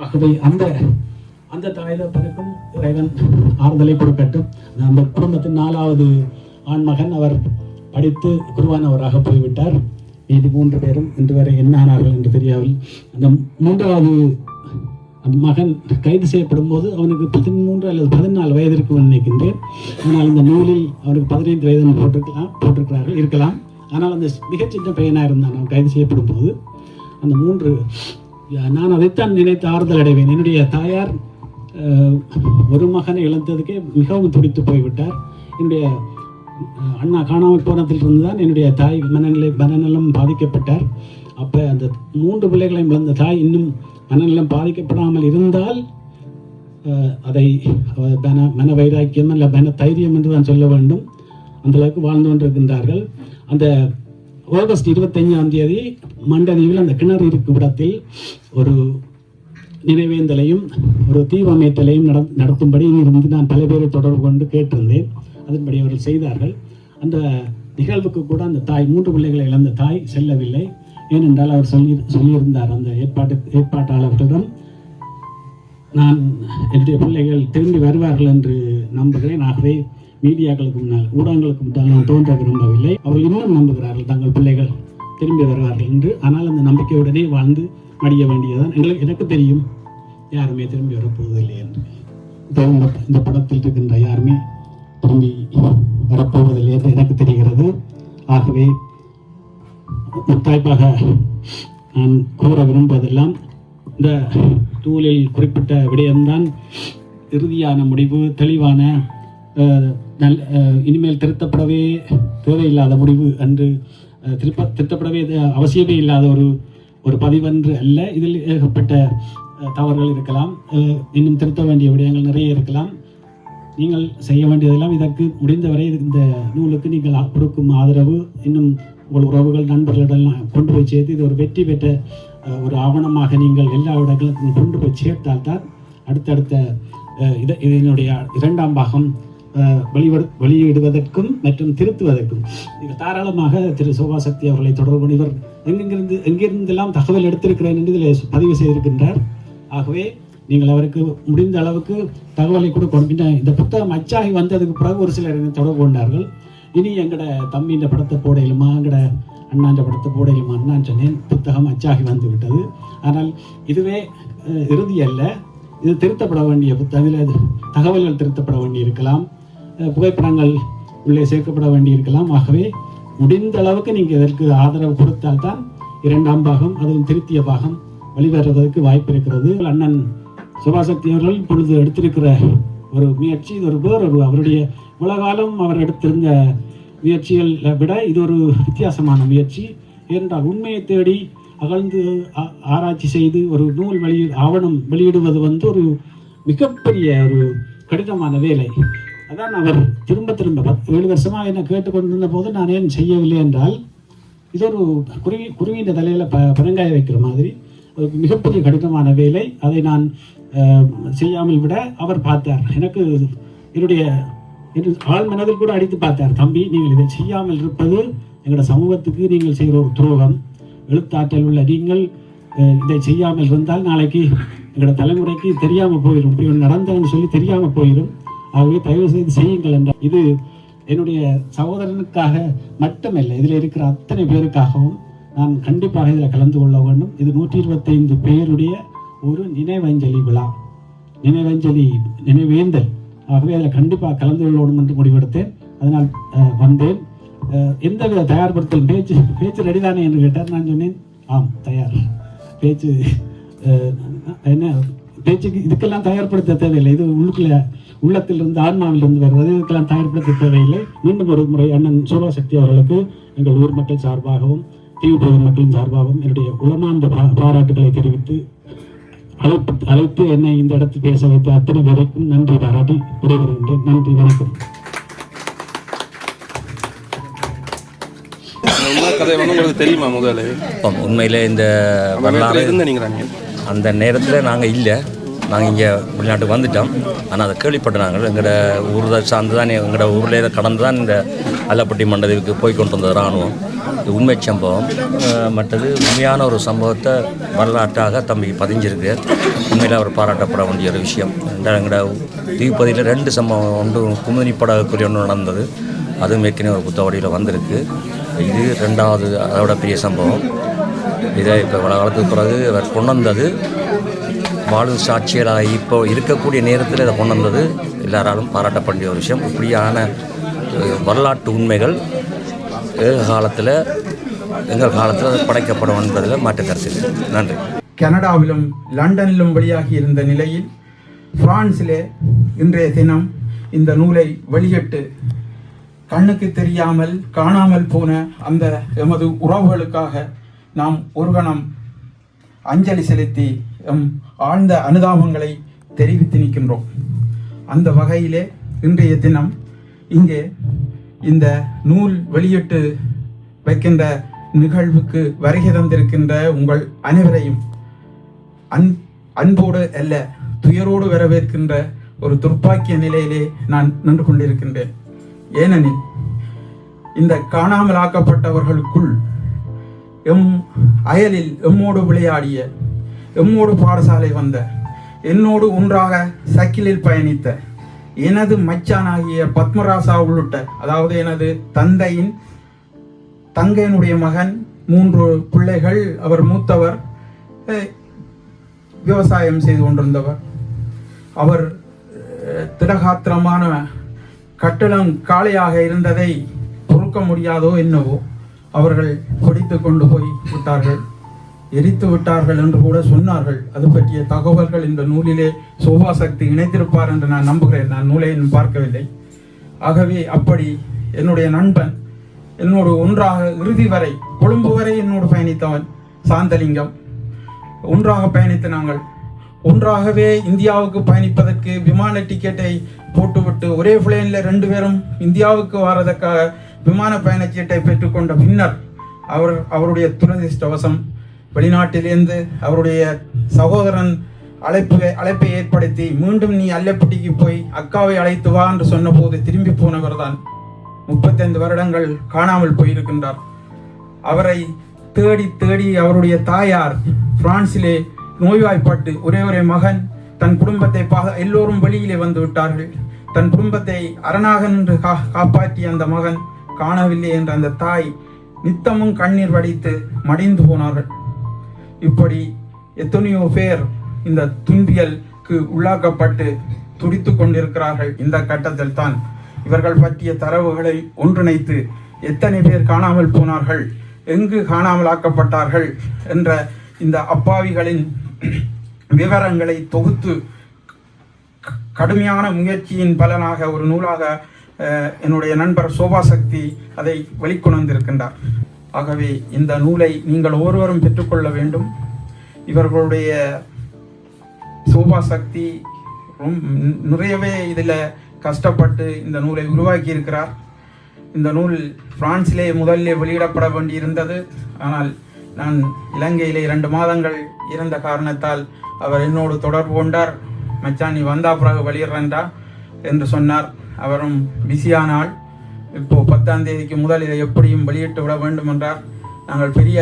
ஆகவே அந்த தாய் தகப்பனுக்கும் இறைவன் ஆறுதலை கொடுக்கட்டும். அந்த குடும்பத்தின் 4வது ஆண்மகன் அவர் படித்து குருவானவராக போய்விட்டார். மீதி 3 பேரும் இன்று வரை என்ன ஆனார்கள் என்று தெரியாமல். அந்த 3வது மகன் கைது செய்யப்படும் போது அவனுக்கு 13 அல்லது 14 வயது இருக்கும் நினைக்கின்றேன். ஆனால் இந்த நூலில் அவனுக்கு 15 வயது போட்டிருக்கிறார்கள் இருக்கலாம். ஆனால் அந்த மிகச்சின்ன பையனாக இருந்தான் அவன் கைது செய்யப்படும் போது. அந்த 3 நான் அதைத்தான் நினைத்து ஆறுதல் அடைவேன். என்னுடைய தாயார் ஒரு மகனை இழந்ததுக்கே மிகவும் துடித்து போய்விட்டார். என்னுடைய அண்ணா காணாமல் போனதிலிருந்து தான் என்னுடைய தாய் மனநலம் பாதிக்கப்பட்டார். அப்போ அந்த 3 பிள்ளைகளையும் இழந்த தாய் இன்னும் மனநலம் பாதிக்கப்படாமல் இருந்தால் அதை மன வைராக்கியம் அல்ல மன தைரியம் என்று தான் சொல்ல வேண்டும். அந்த அளவுக்கு வாழ்ந்து கொண்டிருக்கின்றார்கள். அந்த ஆகஸ்ட் 25ஆம் தேதி மண்டதீவில் அந்த கிணறு இருக்கும் இடத்தில் ஒரு நினைவேந்தலையும் ஒரு தீபமேற்றலையும் நடத்தும்படி இருந்து நான் பல பேரை தொடர்பு கொண்டு கேட்டிருந்தேன். அதன்படி அவர்கள் செய்தார்கள். அந்த நிகழ்வுக்கு கூட அந்த தாய் 3 பிள்ளைகளை இழந்த தாய் செல்லவில்லை. ஏனென்றால் அவர் சொல்லியிருந்தார் அந்த ஏற்பாட்டாளர்களிடம், நான் என்னுடைய பிள்ளைகள் திரும்பி வருவார்கள் என்று நம்புகிறேன். ஆகவே மீடியாக்களுக்கு முன்னால் ஊடகங்களுக்கு முன்னால் நான் தோன்ற விரும்பவில்லை. அவர்கள் இன்னும் நம்புகிறார்கள் தங்கள் பிள்ளைகள் திரும்பி வருவார்கள் என்று. ஆனால் அந்த நம்பிக்கையுடனே வாழ்ந்து மடிய வேண்டியதுதான். எனக்கு தெரியும் யாருமே திரும்பி வரப்போவதில்லை என்று. இந்த படத்தில் இருக்கின்ற யாருமே திரும்பி வரப்போவதில்லை என்று எனக்கு தெரிகிறது. ஆகவே முத்தாய்ப்பாக நான் கூற விரும்புவதெல்லாம் இந்த நூலில் குறிப்பிட்ட விடயம்தான் இறுதியான முடிவு, தெளிவான இனிமேல் திருத்தப்படவே தேவையில்லாத முடிவு என்று திருத்தப்படவே அவசியமே இல்லாத ஒரு பதிவென்று அல்ல. இதில் ஏகப்பட்ட தவறுகள் இருக்கலாம், இன்னும் திருத்த வேண்டிய விடயங்கள் நிறைய இருக்கலாம். நீங்கள் செய்ய வேண்டியதெல்லாம் இதற்கு முடிந்தவரை இந்த நூலுக்கு நீங்கள் கொடுக்கும் ஆதரவு, இன்னும் உங்கள் உறவுகள் நண்பர்களிடம் கொண்டு போய் சேர்த்து இது ஒரு வெற்றி பெற்ற ஒரு ஆவணமாக நீங்கள் எல்லா இடங்களுக்கும் கொண்டு போய் சேர்த்தால்தான் அடுத்தடுத்த இதனுடைய 2ஆம் பாகம் வெளியிடுவதற்கும் மற்றும் திருத்துவதற்கும் நீங்கள் தாராளமாக திரு சோபாசக்தி அவர்களை தொடர்பு. இவர் எங்கிருந்தெல்லாம் தகவல் எடுத்திருக்கிறேன் என்று இதில் பதிவு செய்திருக்கின்றார். ஆகவே நீங்கள் அவருக்கு முடிந்த அளவுக்கு தகவலை கொடுக்கணும். இந்த புத்தகம் அச்சாகி வந்ததுக்கு பிறகு ஒரு சிலர் தொடர்பு கொண்டார்கள். இனி எங்கட தம்பி இந்த படத்தை போடையிலுமா, எங்கட அண்ணான்ற படத்தை போடையிலுமா அண்ணான்னு சொன்னேன். புத்தகம் அச்சாகி வந்து விட்டது. ஆனால் இதுவே இறுதி அல்ல, இது திருத்தப்பட வேண்டிய புத்தகம். இதில் தகவல்கள் திருத்தப்பட வேண்டி இருக்கலாம், புகைப்படங்கள் உள்ளே சேர்க்கப்பட வேண்டி இருக்கலாம். ஆகவே முடிந்த அளவுக்கு நீங்கள் இதற்கு ஆதரவு கொடுத்தால்தான் 2ஆம் பாகம், அதுவும் திருத்திய பாகம் வெளிவருவதற்கு வாய்ப்பு இருக்கிறது. அண்ணன் சுபாசக்தி அவர்கள் இப்பொழுது எடுத்திருக்கிற ஒரு முயற்சி, இது வேறொரு அவருடைய உலகாலம் அவர் எடுத்திருந்த முயற்சிகளை விட இது ஒரு வித்தியாசமான முயற்சி. ஏனென்றால் உண்மையை தேடி அகழ்ந்து ஆராய்ச்சி செய்து ஒரு நூல் ஆவணம் வெளியிடுவது ஒரு மிகப்பெரிய ஒரு கடினமான வேலை. அதான் அவர் திரும்ப 7 வருஷமாக என்ன கேட்டுக்கொண்டிருந்த போது நான் ஏன் செய்யவில்லை என்றால், இது ஒரு குருவியின் தலையில் பனங்காய வைக்கிற மாதிரி ஒரு மிகப்பெரிய கடினமான வேலை. அதை நான் செய்யாமல் விட அவர் பார்த்தார். எனக்கு என்னுடைய ஆள் மனதில் கூட அடித்து பார்த்தார், தம்பி நீங்கள் இதை செய்யாமல் இருப்பது எங்களோட சமூகத்துக்கு நீங்கள் செய்கிற ஒரு துரோகம். எழுத்தாற்றல் உள்ள நீங்கள் இதை செய்யாமல் இருந்தால் நாளைக்கு எங்களோட தலைமுறைக்கு தெரியாமல் போயிடும், இப்படி ஒன்று நடந்ததுன்னு சொல்லி தெரியாமல் போயிடும். ஆகவே தயவு செய்து செய்யுங்கள் என்றார். இது என்னுடைய சகோதரனுக்காக மட்டுமல்ல, இதில் இருக்கிற அத்தனை பேருக்காகவும் நான் கண்டிப்பாக இதில் கலந்து கொள்ள வேண்டும். இது 125 பேருடைய ஒரு நினைவஞ்சலி விழா, நினைவேந்தல் ஆகவே அதில் கண்டிப்பாக கலந்து கொள்ளணும் என்று முடிவெடுத்தேன். அதனால் வந்தேன். எந்த வித தயார்படுத்தல் பேச்சு ரெடிதானே என்று கேட்டார். நான் சொன்னேன் ஆம் தயார். பேச்சு என்ன பேச்சுக்கு இதுக்கெல்லாம் தயார்படுத்த தேவையில்லை. இது உள்ளத்திலிருந்து ஆன்மாவிலிருந்து வருவது. இதுக்கெல்லாம் தயார்படுத்த தேவையில்லை. மீண்டும் ஒரு முறை அண்ணன் சோபாசக்தி அவர்களுக்கு எங்கள் ஊர் மக்கள் சார்பாகவும் தீவுப்பகுதி மக்களின் சார்பாகவும் என்னுடைய உளமார்ந்த பாராட்டுகளை தெரிவித்து அழைத்து என்னை இந்த இடத்தில் பேச வைத்த அத்தனை பேருக்கும் நன்றி பாராட்டி விடைபெறுகின்றேன். நன்றி, வணக்கம். கதை வந்து உங்களுக்கு தெரியுமா? முதல்ல உண்மையிலே இந்த வரலாறு அந்த நேரத்தில் நாங்கள் இல்லை, நாங்கள் இங்கே வெளிநாட்டுக்கு வந்துட்டோம். ஆனால் அதை கேள்விப்பட்ட நாங்கள் எங்களோட ஊர் சார்ந்து தான் எங்களோட ஊரில் கடந்து தான் இந்த அல்லப்பட்டி மண்டலத்துக்கு போய் கொண்டு வந்தது இராணுவம். இது உண்மை சம்பவம். மற்றது உண்மையான ஒரு சம்பவத்தை வரலாற்றாக தம்பி பதிஞ்சிருக்கு. உண்மையில் அவர் பாராட்டப்பட வேண்டிய ஒரு விஷயம். எங்களோட தீவுப்பதியில் 2 சம்பவம், ஒன்று குமுதினிப்படக்கூடிய ஒன்று நடந்தது. அதுவும் ஏற்கனவே ஒரு புத்தகவடியில் வந்திருக்கு. இது 2வது அதோட பெரிய சம்பவம். இதை இப்போ பல காலத்துக்கு பிறகு அவர் கொண்டு வந்தது வாழும் சாட்சியலாக இப்போ இருக்கக்கூடிய நேரத்தில் இதை கொண்டு வந்தது எல்லாராலும் பாராட்டப்பட ஒரு விஷயம். இப்படியான வரலாற்று உண்மைகள் எங்கள் காலத்தில் படைக்கப்படும் என்பதில் மாற்று கருத்து. நன்றி. கனடாவிலும் லண்டனிலும் வெளியாகி இருந்த நிலையில் பிரான்சிலே இன்றைய தினம் இந்த நூலை வெளியிட்டு கண்ணுக்கு தெரியாமல் காணாமல் போன அந்த எமது உறவுகளுக்காக நாம் ஒரு கணம் அஞ்சலி செலுத்தி ஆழ்ந்த அனுதாபங்களை தெரிவித்து நிற்கின்றோம். அந்த வகையிலே இன்றைய தினம் இங்கே இந்த நூல் வெளியிட்டு வைக்கின்ற நிகழ்வுக்கு வருகை தந்திருக்கின்ற உங்கள் அனைவரையும் அன்போடு அல்ல துயரோடு வரவேற்கின்ற ஒரு துர்ப்பாக்கிய நிலையிலே நான் நின்று கொண்டிருக்கின்றேன். ஏனெனில் இந்த காணாமலாக்கப்பட்டவர்களுக்குள் அயலில் எம்மோடு விளையாடிய, எம்மோடு பாடசாலை வந்த, என்னோடு ஒன்றாக சைக்கிளில் பயணித்த எனது மச்சானாகிய பத்மராசா உள்ளிட்ட, அதாவது எனது தந்தையின் தங்கையினுடைய மகன், 3 பிள்ளைகள். அவர் மூத்தவர், விவசாயம் செய்து கொண்டிருந்தவர். அவர் திடகாத்திரமான கட்டளம் காளையாக இருந்ததை பொறுக்க முடியாதோ என்னவோ அவர்கள் பிடித்து கொண்டு போய் விட்டார்கள், எரித்து விட்டார்கள் என்று கூட சொன்னார்கள். அது பற்றிய தகவல்கள் இந்த நூலிலே சோபாசக்தி இணைத்திருப்பார் என்று நான் நம்புகிறேன். நான் நூலை பார்க்கவில்லை. ஆகவே அப்படி என்னுடைய நண்பன், என்னோடு ஒன்றாக இறுதி வரை, கொழும்பு வரை என்னோடு பயணித்தவன் சாந்தலிங்கம், ஒன்றாக பயணித்து நாங்கள் ஒன்றாகவே இந்தியாவுக்கு பயணிப்பதற்கு விமான டிக்கெட்டை போட்டுவிட்டு ஒரே பிளேனில் 2 பேரும் இந்தியாவுக்கு வரதற்காக விமான பயணச்சீட்டை பெற்றுக்கொண்ட பின்னர் அவருடைய துரதிர்ஷ்டவசம் வெளிநாட்டிலிருந்து அவருடைய சகோதரன் அழைப்பை ஏற்படுத்தி மீண்டும் நீ அல்லப்பட்டிக்கு போய் அக்காவை அழைத்து வா என்று சொன்ன போது திரும்பி போனவர் தான் 35 வருடங்கள் காணாமல் போயிருக்கின்றார். அவரை தேடி தேடி அவருடைய தாயார் பிரான்சிலே நோய்வாய்ப்பட்டு ஒரே மகன், தன் குடும்பத்தை எல்லோரும் வெளியிலே வந்து விட்டார்கள். தன் குடும்பத்தை அரணாக நின்று காப்பாற்றிய அந்த மகன் காணவில்லை என்ற அந்த தாய் நித்தமும் கண்ணீர் வடித்து மடிந்து போனார்கள். இப்படி எத்தனையோ பேர் இந்த துன்பியலுக்கு உள்ளாக்கப்பட்டு துடித்து கொண்டிருக்கிறார்கள். இந்த கட்டத்தில் தான் இவர்கள் பற்றிய தரவுகளை ஒன்றிணைத்து எத்தனை பேர் காணாமல் போனார்கள், எங்கு காணாமல் ஆக்கப்பட்டார்கள் என்ற இந்த அப்பாவிகளின் விவரங்களை தொகுத்து கடுமையான முயற்சியின் பலனாக ஒரு நூலாக என்னுடைய நண்பர் சோபாசக்தி அதை வெளிக்கொணர்ந்திருக்கின்றார். ஆகவே இந்த நூலை நீங்கள் ஒவ்வொருவரும் பெற்றுக்கொள்ள வேண்டும். இவர்களுடைய சோபாசக்தி நிறையவே இதில் கஷ்டப்பட்டு இந்த நூலை உருவாக்கி இருக்கிறார். இந்த நூல் பிரான்சிலே முதலிலே வெளியிடப்பட வேண்டியிருந்தது. ஆனால் நான் இலங்கையிலே 2 மாதங்கள் இருந்த காரணத்தால் அவர் என்னோடு தொடர்பு கொண்டார். மச்சான் நீ வந்தா பிறகு வெளியிடுறா என்று சொன்னார். அவரும் பிஸியானால் இப்போ 10ஆம் தேதிக்கு முதல் இதை எப்படியும் வெளியிட்டு விட வேண்டும் என்றார். நாங்கள் பெரிய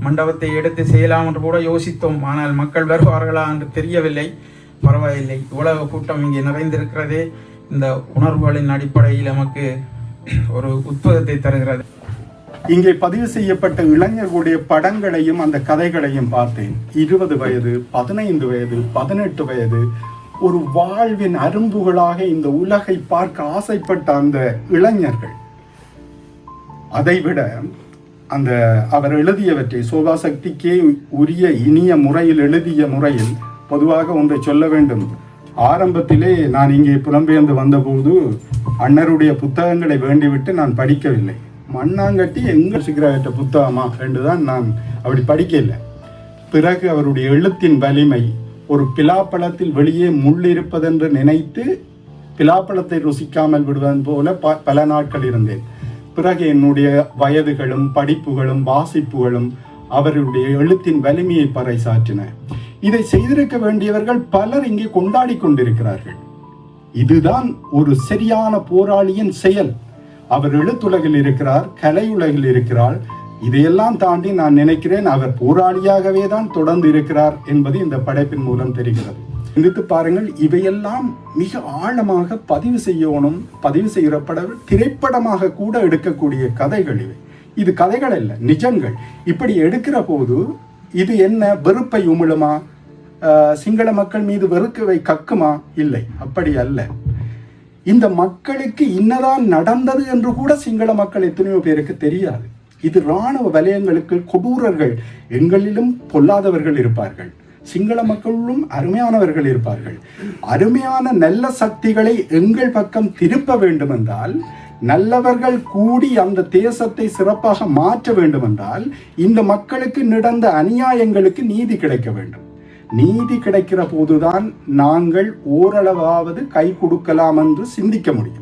மண்டபத்தை எடுத்து செய்யலாம் என்று கூட யோசித்தோம். ஆனால் மக்கள் வருவார்களா என்று தெரியவில்லை. பரவாயில்லை, இவ்வளவு கூட்டம் இங்கே நிறைந்திருக்கிறதே இந்த உணர்வுகளின் அடிப்படையில் நமக்கு ஒரு உத்வேகத்தை தருகிறது. இங்கே பதிவு செய்யப்பட்ட இளைஞர்களுடைய படங்களையும் அந்த கதைகளையும் பார்த்தேன். 20 வயது, 15 வயது, 18 வயது, ஒரு வாழ்வின் அரும்புகளாக இந்த உலகை பார்க்க ஆசைப்பட்ட அந்த இளைஞர்கள், அதைவிட அந்த அவர் எழுதியவற்றை சோபாசக்திக்கே உரிய இனிய முறையில் எழுதிய முறையில் பொதுவாக ஒன்றை சொல்ல வேண்டும். ஆரம்பத்திலே நான் இங்கே புலம்பெயர்ந்து வந்தபோது அண்ணருடைய புத்தகங்களை வேண்டிவிட்டு நான் படிக்கவில்லை. மண்ணாங்கட்டி எங்க சிகரட்ட புத்தகமா என்றுதான் நான் அப்படி படிக்கல. பிறகு அவருடைய எழுத்தின் வலிமை, ஒரு பிலாப்பழத்தில் வெளியே முள் இருப்பதென்று நினைத்து பிலாப்பழத்தை ருசிக்காமல் விடுவதன் போல பல நாட்கள் இருந்தேன். பிறகு என்னுடைய வயதுகளும் படிப்புகளும் வாசிப்புகளும் அவருடைய எழுத்தின் வலிமையை பறைசாற்றின. இதை செய்திருக்க வேண்டியவர்கள் பலர் இங்கே கொண்டாடி கொண்டிருக்கிறார்கள். இதுதான் ஒரு சரியான போராளியின் செயல். அவர் எழுத்துலகில் இருக்கிறார், கலை உலகில் இருக்கிறார். இதையெல்லாம் தாண்டி நான் நினைக்கிறேன் அவர் போராளியாகவே தான் தொடர்ந்து இருக்கிறார் என்பது இந்த படைப்பின் மூலம் தெரிகிறது. சிந்தித்து பாருங்கள், இவையெல்லாம் மிக ஆழமாக பதிவு செய்யப்பட திரைப்படமாக கூட எடுக்கக்கூடிய கதைகள் இவை. இது கதைகள் அல்ல, நிஜங்கள். இப்படி எடுக்கிற போது இது என்ன வெறுப்பை உமிழுமா? சிங்கள மக்கள் மீது வெறுக்கவை கக்குமா? இல்லை, அப்படி அல்ல. இந்த மக்களுக்கு இன்னதான் நடந்தது என்று கூட சிங்கள மக்கள் எத்தனையோ பேருக்கு தெரியாது. இது இராணுவ வலயங்களுக்கு கொடூரர்கள் எங்களிலும் பொல்லாதவர்கள் இருப்பார்கள், சிங்கள மக்களும் அருமையானவர்கள் இருப்பார்கள். அருமையான நல்ல சக்திகளை எங்கள் பக்கம் திருப்ப வேண்டும் என்றால், நல்லவர்கள் கூடி அந்த தேசத்தை சிறப்பாக மாற்ற வேண்டும் என்றால், இந்த மக்களுக்கு நடந்த அநியாயங்களுக்கு நீதி கிடைக்க வேண்டும். நீதி கிடைக்கிற போதுதான் நாங்கள் ஓரளவாவது கை கொடுக்கலாம் என்று சிந்திக்க முடியும்.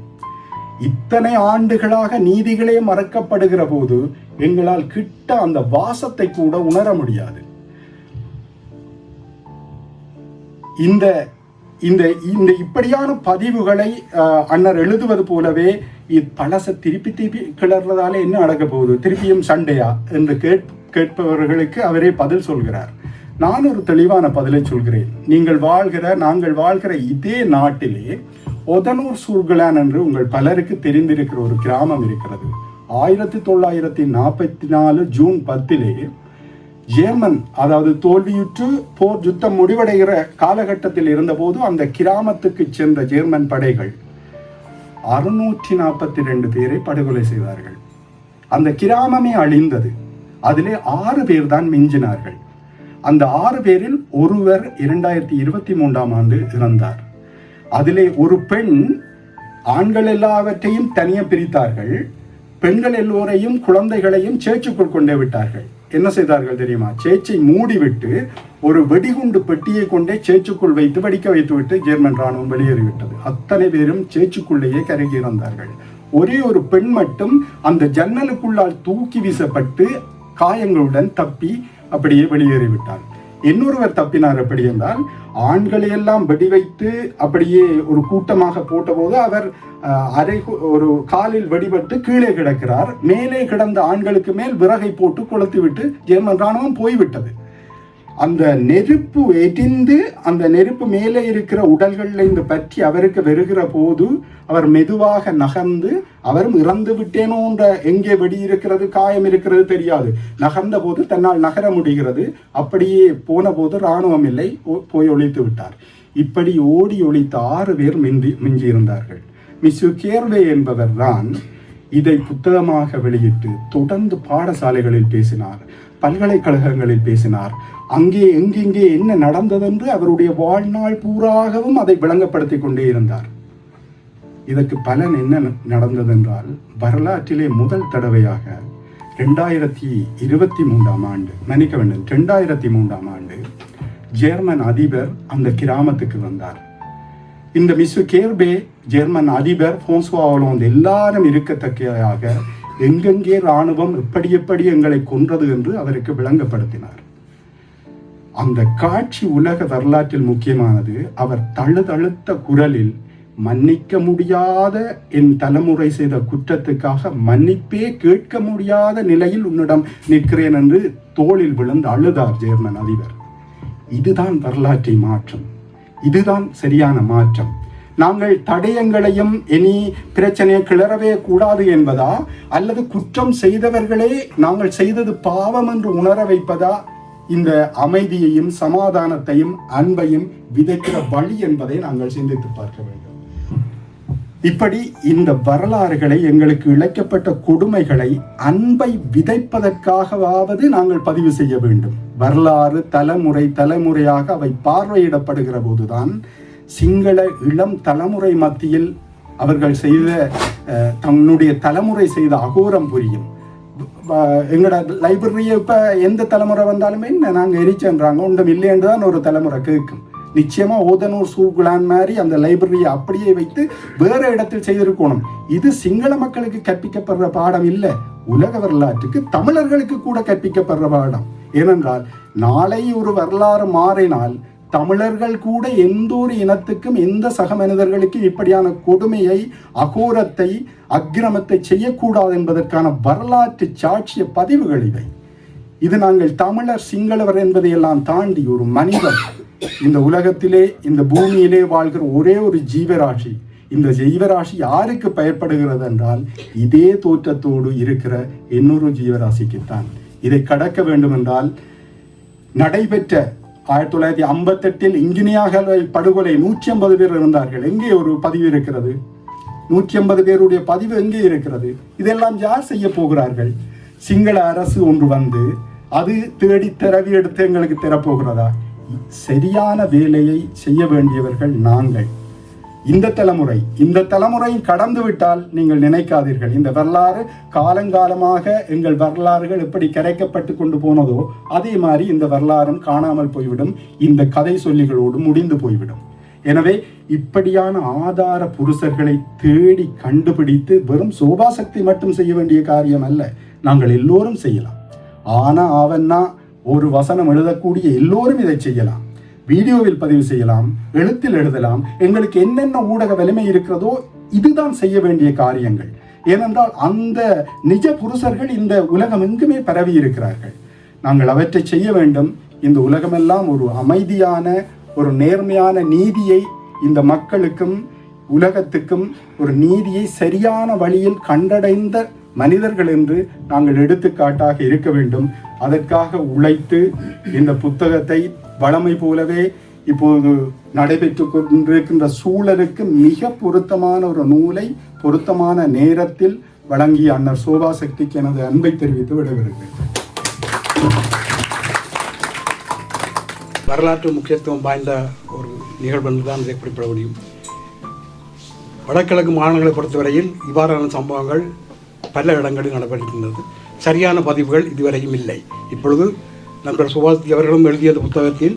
இத்தனை ஆண்டுகளாக நீதிகளே மறக்கப்படுகிற போது எங்களால் கிட்ட அந்த வாசத்தை கூட உணர முடியாது. இந்த இந்த இந்த இப்படியான பதிவுகளை அண்ணர் எழுதுவது போலவே பழச திருப்பி கிளறதால என்ன நடக்க போகுது, திருப்பியும் சண்டையா என்று கேட்பவர்களுக்கு அவரே பதில் சொல்கிறார். நான் ஒரு தெளிவான பதிலை சொல்கிறேன். நாங்கள் வாழ்கிற இதே நாட்டிலே ஒதனூர் சூர்கலான் என்று உங்கள் பலருக்கு தெரிந்திருக்கிற ஒரு கிராமம் இருக்கிறது. 1944 ஜூன் 10 ஜெர்மன், அதாவது தோல்வியுற்று போர் யுத்தம் முடிவடைகிற காலகட்டத்தில் இருந்தபோது அந்த கிராமத்துக்கு சென்ற ஜெர்மன் படைகள் 642 பேரை படுகொலை செய்தார்கள். அந்த கிராமமே அழிந்தது. அதிலே 6 பேர் தான் மிஞ்சினார்கள். அந்த 6 பேரில் ஒருவர் 2023 இறந்தார். அதிலே ஒரு பெண், ஆண்கள் எல்லாவற்றையும் தனியே பிரித்தார்கள், பெண்கள் எல்லோரையும் குழந்தைகளையும் சேச்சுக்குள் கொண்டே விட்டார்கள். என்ன செய்தார்கள் தெரியுமா? சேச்சை மூடிவிட்டு ஒரு வெடிகுண்டு பெட்டியை கொண்டே சேச்சுக்குள் வைத்து வெடிக்க வைத்துவிட்டு ஜெர்மன் ராணுவம் வெளியேறிவிட்டது. அத்தனை பேரும் சேச்சுக்குள்ளேயே கருகி இறந்தார்கள். ஒரே ஒரு பெண் மட்டும் அந்த ஜன்னலுக்குள்ளால் தூக்கி வீசப்பட்டு காயங்களுடன் தப்பி அப்படியே வெளியேறிவிட்டார். இன்னொருவர் தப்பினார். எப்படி என்றால், ஆண்களை எல்லாம் வெடி வைத்து அப்படியே ஒரு கூட்டமாக போட்டபோது அவர் ஒரு காலில் வெடிபட்டு கீழே கிடக்கிறார். மேலே கிடந்த ஆண்களுக்கு மேல் விறகை போட்டு கொளுத்தி விட்டு ஜெர்மன் ராணுவம் போய்விட்டது. அந்த நெருப்பு எரிந்து அந்த நெருப்பு மேலே இருக்கிற உடல்களில் இருந்து பற்றி அவருக்கு வருகிற போது அவர் மெதுவாக நகர்ந்து, அவரும் இறந்து விட்டேனோன்ற, எங்கே வெடி இருக்கிறது காயம் இருக்கிறது தெரியாது, நகர்ந்த போது தன்னால் நகர முடிகிறது. அப்படியே போன போது இராணுவம் இல்லை, போய் ஒழித்து விட்டார். இப்படி ஓடி ஒழித்த 6 பேர் மிஞ்சி இருந்தார்கள். மிஸ்யூ கேர்வே என்பவர் தான் இதை புத்தகமாக வெளியிட்டு தொடர்ந்து பாடசாலைகளில் பேசினார், பல்கலைக்கழகங்களில் பேசினார். அங்கே எங்கெங்கே என்ன நடந்ததென்று அவருடைய வாழ்நாள் பூராகவும் அதை விளங்கப்படுத்தி கொண்டே இருந்தார். இதற்கு பலன் என்ன நடந்ததென்றால், வரலாற்றிலே முதல் தடவையாக 2023 ஆண்டு ஜெர்மன் அதிபர் அந்த கிராமத்துக்கு வந்தார். இந்த மிஸ்யூ கேர்பே ஜெர்மன் அதிபர் பிரான்சுவா ஒலாந்து எல்லாரும் இருக்கத்தக்கையாக எங்கெங்கே இராணுவம் எப்படி எங்களை கொன்றது என்று அவருக்கு விளங்கப்படுத்தினார். அந்த காட்சி உலக வரலாற்றில் முக்கியமானது. அவர் தழுதழுத்த குரலில், மன்னிக்க முடியாத என் தலைமுறை செய்த குற்றத்துக்காக மன்னிப்பே கேட்க முடியாத நிலையில் உன்னிடம் நிற்கிறேன் என்று தோளில் விழுந்து அழுதார் ஜெர்மன் அதிபர். இதுதான் வரலாற்றை மாற்றம், இதுதான் சரியான மாற்றம். நாங்கள் தடயங்களையும் இனி பிரச்சனையை கிளறவே கூடாது என்பதா, அல்லது குற்றம் செய்தவர்களே நாங்கள் செய்தது பாவம் என்று உணர வைப்பதா இந்த அமைதியையும் சமாதானத்தையும் அன்பையும் விதைக்கிற வழி என்பதை நாங்கள் சிந்தித்து பார்க்க வேண்டும். இப்படி இந்த வரலாறுகளை, எங்களுக்கு இழைக்கப்பட்ட கொடுமைகளை அன்பை விதைப்பதற்காகவாவது நாங்கள் பதிவு செய்ய வேண்டும். வரலாறு தலைமுறையாக அவை பார்வையிடப்படுகிற போதுதான் சிங்கள இளம் தலைமுறை மத்தியில் அவர்கள் செய்த தன்னுடைய தலைமுறை செய்த அகோரம் புரியும். எங்களோட லைப்ரரியை இப்போ எந்த தலைமுறை வந்தாலுமே என்ன நாங்கள் எரிச்சேன்றாங்க, ஒன்றும் இல்லைன்னு தான் ஒரு தலைமுறை கேட்கும். நிச்சயமாக ஓதனூர் சூகுலான் மாதிரி அந்த லைப்ரரியை அப்படியே வைத்து வேறு இடத்தில் செய்திருக்கணும். இது சிங்கள மக்களுக்கு கற்பிக்கப்படுற பாடம் இல்லை, உலக வரலாற்றுக்கு தமிழர்களுக்கு கூட கற்பிக்கப்படுற பாடம். ஏனென்றால் நாளை ஒரு வரலாறு மாறினால் தமிழர்கள் கூட எந்த ஒரு இனத்துக்கும் எந்த சக மனிதர்களுக்கும் இப்படியான கொடுமையை, அகோரத்தை, அக்கிரமத்தை செய்யக்கூடாது என்பதற்கான வரலாற்று சாட்சிய பதிவுகள் இவை. இது நாங்கள் தமிழர் சிங்களவர் என்பதையெல்லாம் தாண்டி ஒரு மனிதன் இந்த உலகத்திலே, இந்த பூமியிலே வாழ்கிற ஒரே ஒரு ஜீவராசி. இந்த ஜீவராசி யாருக்கு பயப்படுகிறது என்றால் இதே தோற்றத்தோடு இருக்கிற இன்னொரு ஜீவராசிக்குத்தான். இதை கடக்க வேண்டும் என்றால் நடைபெற்ற 1958 இன்ஜினியாக படுகொலை 150 பேர் இருந்தார்கள். எங்கே ஒரு பதிவு இருக்கிறது? 150 பேருடைய பதிவு எங்கே இருக்கிறது? இதெல்லாம் யார் செய்ய போகிறார்கள்? சிங்கள அரசு ஒன்று வந்து அது தேடி திரவி எடுத்து எங்களுக்கு தரப்போகிறதா? சரியான வேலையை செய்ய வேண்டியவர்கள் நாங்கள். இந்த தலைமுறையும் கடந்து விட்டால் நீங்கள் நினைக்காதீர்கள், இந்த வரலாறு காலங்காலமாக எங்கள் வரலாறுகள் எப்படி கரைக்கப்பட்டு கொண்டு போனதோ அதே மாதிரி இந்த வரலாறும் காணாமல் போய்விடும், இந்த கதை சொல்லிகளோடு முடிந்து போய்விடும். எனவே இப்படியான ஆதார புருஷர்களை தேடி கண்டுபிடித்து வெறும் சோபாசக்தி மட்டும் செய்ய வேண்டிய காரியம் அல்ல, நாங்கள் எல்லோரும் செய்யலாம். ஆவன்னா ஒரு வசனம் எழுதக்கூடிய எல்லோரும் இதை செய்யலாம். வீடியோவில் பதிவு செய்யலாம், எழுத்தில் எழுதலாம். எங்களுக்கு என்னென்ன ஊடக வலிமை இருக்கிறதோ இதுதான் செய்ய வேண்டிய காரியங்கள். ஏனென்றால் அந்த நிஜ புருஷர்கள் இந்த உலகம் எங்குமே பரவி இருக்கிறார்கள். நாங்கள் அவற்றை செய்ய வேண்டும். இந்த உலகமெல்லாம் ஒரு அமைதியான, ஒரு நேர்மையான நீதியை இந்த மக்களுக்கும் உலகத்துக்கும் ஒரு நீதியை சரியான வழியில் கண்டடைந்த மனிதர்கள் என்று நாங்கள் எடுத்துக்காட்டாக இருக்க வேண்டும். அதற்காக உழைத்து இந்த புத்தகத்தை வளமை போலவே இப்போது நடைபெற்று கொண்டிருக்கின்ற சூழலுக்கு மிக பொருத்தமான ஒரு நூலை பொருத்தமான நேரத்தில் வழங்கிய அண்ணர் சோபாசக்திக்கு எனது அன்பை தெரிவித்து விடைபெறுகிறேன். வரலாற்று முக்கியத்துவம் வாய்ந்த ஒரு நிகழ்வு என்று தான் இதை குறிப்பிட முடியும். வடகிழக்கு மாநிலங்களை பொறுத்தவரையில் இவ்வாறான சம்பவங்கள் பல இடங்களில் நடைபெறுகின்றது. சரியான பதிவுகள் இதுவரையும் இல்லை. இப்பொழுது நண்பர் சுபாஷ் அவர்களும் எழுதிய புத்தகத்தில்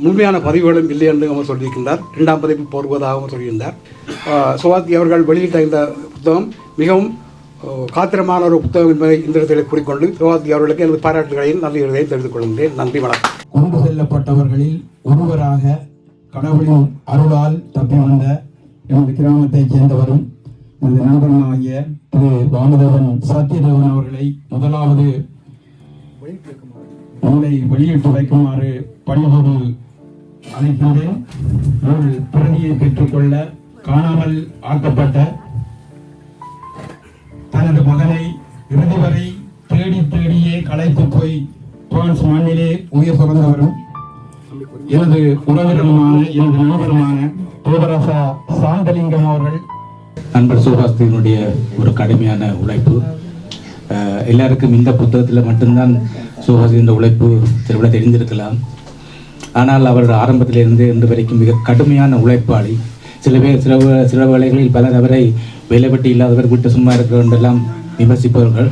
முழுமையான பதிவுகளும் இல்லை என்று அவர் சொல்லியிருக்கின்றார். 2ஆம் பதிப்பு போடுவதாகவும் சொல்லியிருந்தார். சுபாஷ் அவர்கள் வெளியிட்ட இந்த புத்தகம் மிகவும் காத்திரமான ஒரு புத்தகம் என்பதை இந்த இடத்திலே கூறிக்கொண்டு சுபாஷ் அவர்களுக்கு எனது பாராட்டுகளையும் நன்றிகளையும் தெரிவித்துக் கொள்கின்றேன். நன்றி, வணக்கம். கொண்டு செல்லப்பட்டவர்களில் ஒருவராக கடவுளின் அருளால் தப்பி வந்த எமது கிராமத்தைச் சேர்ந்தவரும் எனது நண்பனாகிய திரு வாமதேவன் சத்யதேவன் அவர்களை முதலாவது நூலை வெளியிட்டு வைக்குமாறு பணிவோடு அழைக்கின்றேன். ஒரு பிரதியை பெற்றுக்கொள்ள காணாமல் ஆக்கப்பட்ட தனது மகனை இறுதி வரை தேடியே களைத்து போய் பிரான்ஸ் மண்ணிலே உயிர் சுமந்தவரும் எனது உறவினருமான எனது நண்பருமான தேவராசா சாந்தலிங்கம் அவர்கள். நண்பர் சுபாஷினுடைய ஒரு கடுமையான உழைப்பு எல்லாருக்கும் இந்த புத்தகத்தில் மட்டும்தான் சுபாஷின் உழைப்பு திருவிழா தெரிந்திருக்கலாம். ஆனால் அவர் ஆரம்பத்திலிருந்து இன்று வரைக்கும் மிக கடுமையான உழைப்பாளி. சில வேளைகளில் பலர் அவரை வேலைப்பட்டு இல்லாதவர் விட்டு சும்மா இருக்கிறவரெல்லாம் விமர்சிப்பவர்கள்.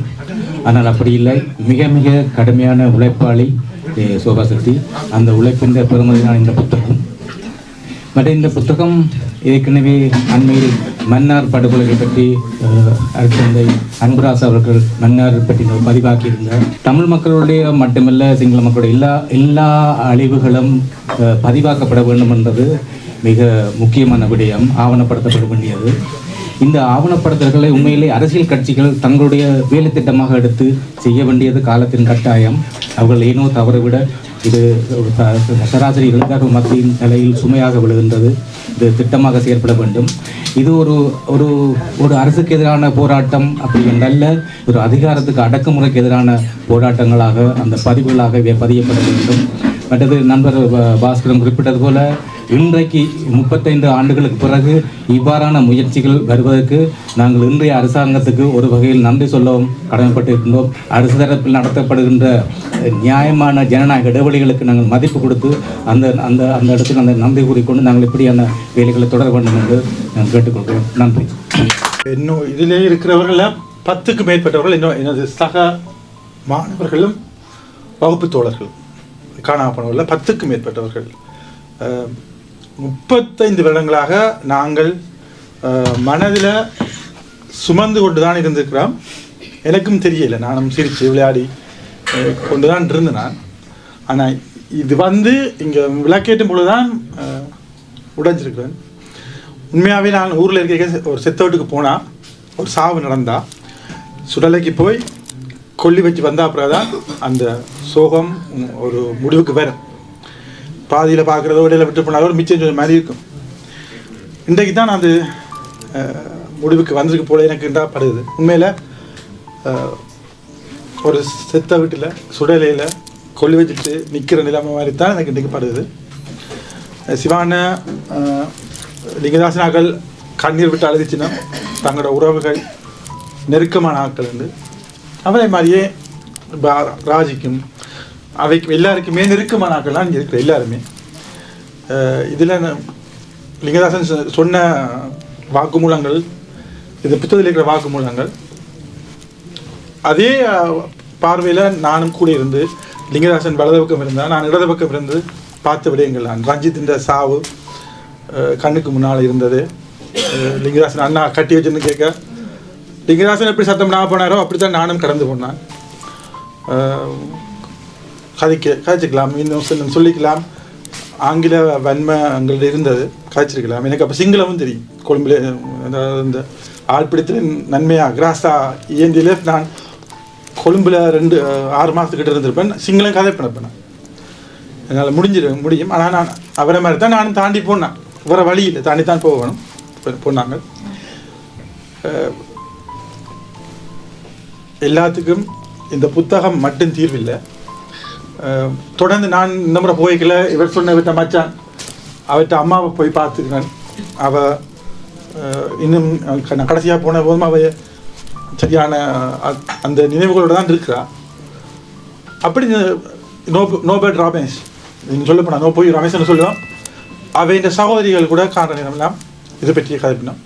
ஆனால் அப்படி இல்லை, மிக மிக கடுமையான உழைப்பாளி சோபாசக்தி. அந்த உழைப்பின் பெருமதியான இந்த புத்தகம். மற்றும் இந்த புத்தகம் ஏற்கனவே அண்மையில் மன்னார் படுகொலைகள் பற்றி அருட்தந்தை அன்புராசு அவர்கள் மன்னார் பற்றி பதிவாக்கியிருந்தார். தமிழ் மக்களுடைய மட்டுமல்ல, சிங்கள மக்களுடைய எல்லா அழிவுகளும் பதிவாக்கப்பட வேண்டும் என்பது மிக முக்கியமான விடயம், ஆவணப்படுத்தப்பட வேண்டியது. இந்த ஆவணப்படுத்தல்களை உண்மையிலே அரசியல் கட்சிகள் தங்களுடைய வேலை திட்டமாக எடுத்து செய்ய வேண்டியது காலத்தின் கட்டாயம். அவர்கள் ஏனோ தவறுவிட இது சராசரி இளைஞர்கள் மத்தியின் தலையில் சுமையாக விழுகின்றது. இது திட்டமாக செயல்பட வேண்டும். இது ஒரு ஒரு ஒரு அரசுக்கு எதிரான போராட்டம் அப்படி என்றல்ல, ஒரு அதிகாரத்துக்கு அடக்குமுறைக்கு எதிரான போராட்டங்களாக அந்த பதிவுகளாக பதியப்பட வேண்டும். மற்றது நண்பர் பாஸ்கரன் குறிப்பிட்டது போல இன்றைக்கு 35 ஆண்டுகளுக்கு பிறகு இவ்வாறான முயற்சிகள் வருவதற்கு நாங்கள் இன்றைய அரசாங்கத்துக்கு ஒரு வகையில் நன்றி சொல்லவும் கடமைப்பட்டிருக்கின்றோம். அரசு தரப்பில் நடத்தப்படுகின்ற நியாயமான ஜனநாயக இடைவெளிகளுக்கு நாங்கள் மதிப்பு கொடுத்து அந்த அந்த அந்த இடத்தில் அந்த நன்றி கூறிக்கொண்டு நாங்கள் இப்படியான வேலைகளை தொடர வேண்டும் என்று நான் கேட்டுக்கொள்கிறேன். நன்றி. இன்னும் இதிலே இருக்கிறவர்கள் 10க்கு மேற்பட்டவர்கள் இன்னும் எனது சக மாணவர்களும் வகுப்பு தோழர்களும் காணாமப்போனவர்கள் 10க்கு மேற்பட்டவர்கள். 35 வருடங்களாக நாங்கள் மனதில் சுமந்து கொண்டு தான் இருந்திருக்கிறோம். எனக்கும் தெரியலை, நானும் சிரித்து விளையாடி கொண்டு தான் இருந்தேன் நான். ஆனால் இது இங்கே விளக்கேற்றும் பொழுது தான் உடைஞ்சிருக்கிறேன். உண்மையாகவே நான் ஊரில் இருக்க ஒரு செத்த வீட்டுக்கு போனால் ஒரு சாவு நடந்தால் சுடலைக்கு போய் கொல்லி வச்சு வந்தால் அப்புறம் தான் அந்த சோகம் ஒரு முடிவுக்கு வரும். பாதியில் பார்க்குறதோ இடையில விட்டு போனாலோ ஒரு மிச்சம் சொல்ல மாதிரி இருக்கும். இன்றைக்கு தான் அது முடிவுக்கு வந்திருக்கு போல எனக்கு இருந்தால் படுது. உண்மையில் ஒரு செத்த வீட்டில் சுடலையில் கொல்லி வச்சுட்டு நிற்கிற நிலைமை மாதிரி தான் எனக்கு இன்றைக்கு படுது. சிவான லிங்கதாசனாக்கள் கண்ணீர் விட்டு அழுதுச்சுன்னா தங்களோட உறவுகள் நெருக்கமான ஆட்கள் உண்டு. அவரை மாதிரியே ராஜிக்கும் அவைக்கும் எல்லாருக்குமே நெருக்கமான ஆட்கள்லாம் இங்கே இருக்கிற எல்லாருமே. இதில் லிங்கதாசன் சொன்ன வாக்குமூலங்கள், இது புத்தகத்தில் இருக்கிற வாக்குமூலங்கள், அதே பார்வையில் நானும் கூட இருந்து லிங்கதாசன் வலது பக்கம் இருந்தால் நான் இடது பக்கம் இருந்து பார்த்த விடயங்கள். நான் ரஞ்சித்தின் சாவு கண்ணுக்கு முன்னால் இருந்தது. லிங்கதாசன் அண்ணா கட்டி வச்சுன்னு கேட்க லிங்கதாசன் எப்படி சத்தம் நான் போனாரோ அப்படி தான் நானும் கடந்து போனேன். கதைச்சிக்கலாம், இன்னும் சொல்லிக்கலாம். ஆங்கில வன்மை அங்கே இருந்தது, கதைச்சிருக்கலாம். எனக்கு அப்போ சிங்களமும் தெரியும். கொழும்புல அதாவது இந்த ஆழ்பிடித்தில் நன்மையாக கிராஸா இயந்தியில் நான் கொழும்பில் 6 மாதத்துக்கிட்ட இருந்திருப்பேன். சிங்களம் கதைப்பேன். என்னால் முடியும். ஆனால் நான் அவரை மாதிரி தான் நானும் தாண்டி போனேன். வேறு வழி இல்லை, தாண்டி தான் போகணும். போனாங்க. எல்லாத்துக்கும் இந்த புத்தகம் மட்டும் தீர்வில்லை. தொடர்ந்து நான் இந்த முறை போய்க்கல. இவர் சொன்ன விட்ட மச்சான் அவர்கிட்ட அம்மாவை போய் பார்த்துக்கிறேன். அவள் இன்னும் நான் கடைசியாக போன போதும் அவ சரியான அந்த நினைவுகளோடு தான் இருக்கிறா. அப்படி நோபல் ரமேஷ் நீங்கள் சொல்ல போனால் போய் ரமேஷ்னு சொல்லுவோம். அவை இந்த சகோதரிகள் கூட காரணம் நேரம்லாம் இதை பற்றிய கதைப்பினோம்.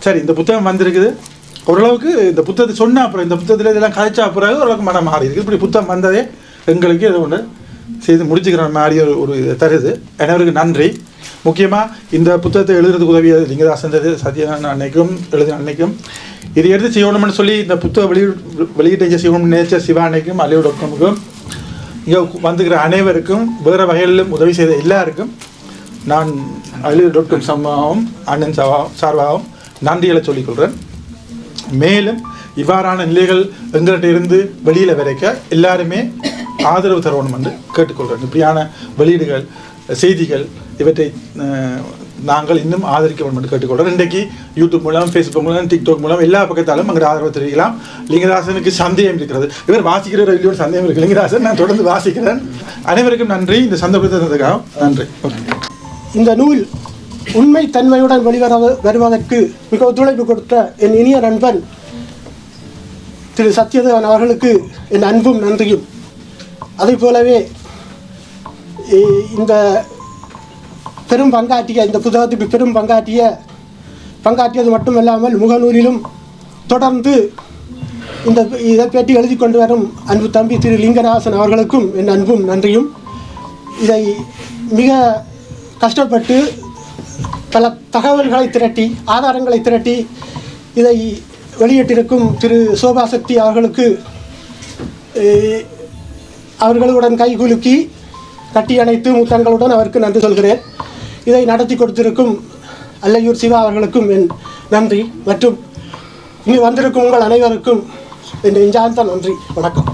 சரி, இந்த புத்தகம் வந்திருக்குது. ஓரளவுக்கு இந்த புத்தகத்தை சொன்னால் அப்புறம் இந்த புத்தகத்தில் இதெல்லாம் கதைச்சா பிறகு ஓரளவுக்கு மனம் மாறி இருக்குது. இப்படி புத்தகம் வந்ததே எங்களுக்கு இதை ஒன்று செய்து முடிச்சுக்கிற மாதிரி ஒரு இதை தருது. அனைவருக்கு நன்றி. முக்கியமாக இந்த புத்தகத்தை எழுதுறதுக்கு உதவியது லிங்கதாசன் சத்யநாராயண அன்னைக்கும் எழுதின அன்னைக்கும் இதை எடுத்து செய்யணும்னு சொல்லி இந்த புத்தகம் வெளியிட்ட செய்யணும்னு நினைச்ச சிவா அன்னைக்கும் அலிவுடக்கமுக்கும் இங்கே வந்துக்கிற அனைவருக்கும் வேறு வகையிலும் உதவி செய்த எல்லாருக்கும் நான் அலிவுடக்கம் சம்மாவும் அண்ணன் சார்பாகவும் நன்றிகளை சொல்லிக்கொள்கிறேன். மேலும் இவ்வாறான நிலைகள் எங்கள்கிட்ட இருந்து வெளியில் வரைக்க எல்லாருமே ஆதரவு தரணும் என்று கேட்டுக்கொள்கிறேன். இப்படியான வெளியீடுகள், செய்திகள் இவற்றை நாங்கள் இன்னும் ஆதரிக்க வேண்டும் என்று கேட்டுக்கொள்கிறோம். இன்றைக்கு யூடியூப் மூலம், ஃபேஸ்புக் மூலம், டிக்டாக் மூலம் எல்லா பக்கத்தாலும் எங்கள் ஆதரவு தெரிவிக்கலாம். லிங்கதாசனுக்கு சந்தேகம் இருக்கிறது, இவர் வாசிக்கிற இல்லையோட சந்தேகம் இருக்குது. லிங்கதாசன் நான் தொடர்ந்து வாசிக்கிறேன். அனைவருக்கும் நன்றி. இந்த சந்தர்ப்பத்தை தந்ததுக்காக நன்றி. இந்த நூல் உண்மை தன்மையுடன் வருவதற்கு மிக ஒத்துழைப்பு கொடுத்த என் இனிய நண்பன் திரு சத்யதேவன் அவர்களுக்கு என் அன்பும் நன்றியும். அதே போலவே இந்த பெரும் பங்காற்றிய இந்த புத்தகத்துக்கு பெரும் பங்காற்றியது மட்டுமல்லாமல் முகநூலிலும் தொடர்ந்து இதை பற்றி எழுதி கொண்டு வரும் அன்பு தம்பி திரு லிங்கராசன் அவர்களுக்கும் என் அன்பும் நன்றியும். இதை மிக கஷ்டப்பட்டு பல தகவல்களை திரட்டி, ஆதாரங்களை திரட்டி இதை வெளியிட்டிருக்கும் திரு சோபாசக்தி அவர்களுக்கு அவர்களுடன் கைகுலுக்கி கட்டி அணைத்து முத்தங்களுடன் அவருக்கு நன்றி சொல்கிறேன். இதை நடத்தி கொடுத்திருக்கும் அல்லையூர் சிவா அவர்களுக்கும் என் நன்றி மற்றும் இங்கு வந்திருக்கும் உங்கள் அனைவருக்கும் என் நெஞ்சார்ந்த நன்றி. வணக்கம்.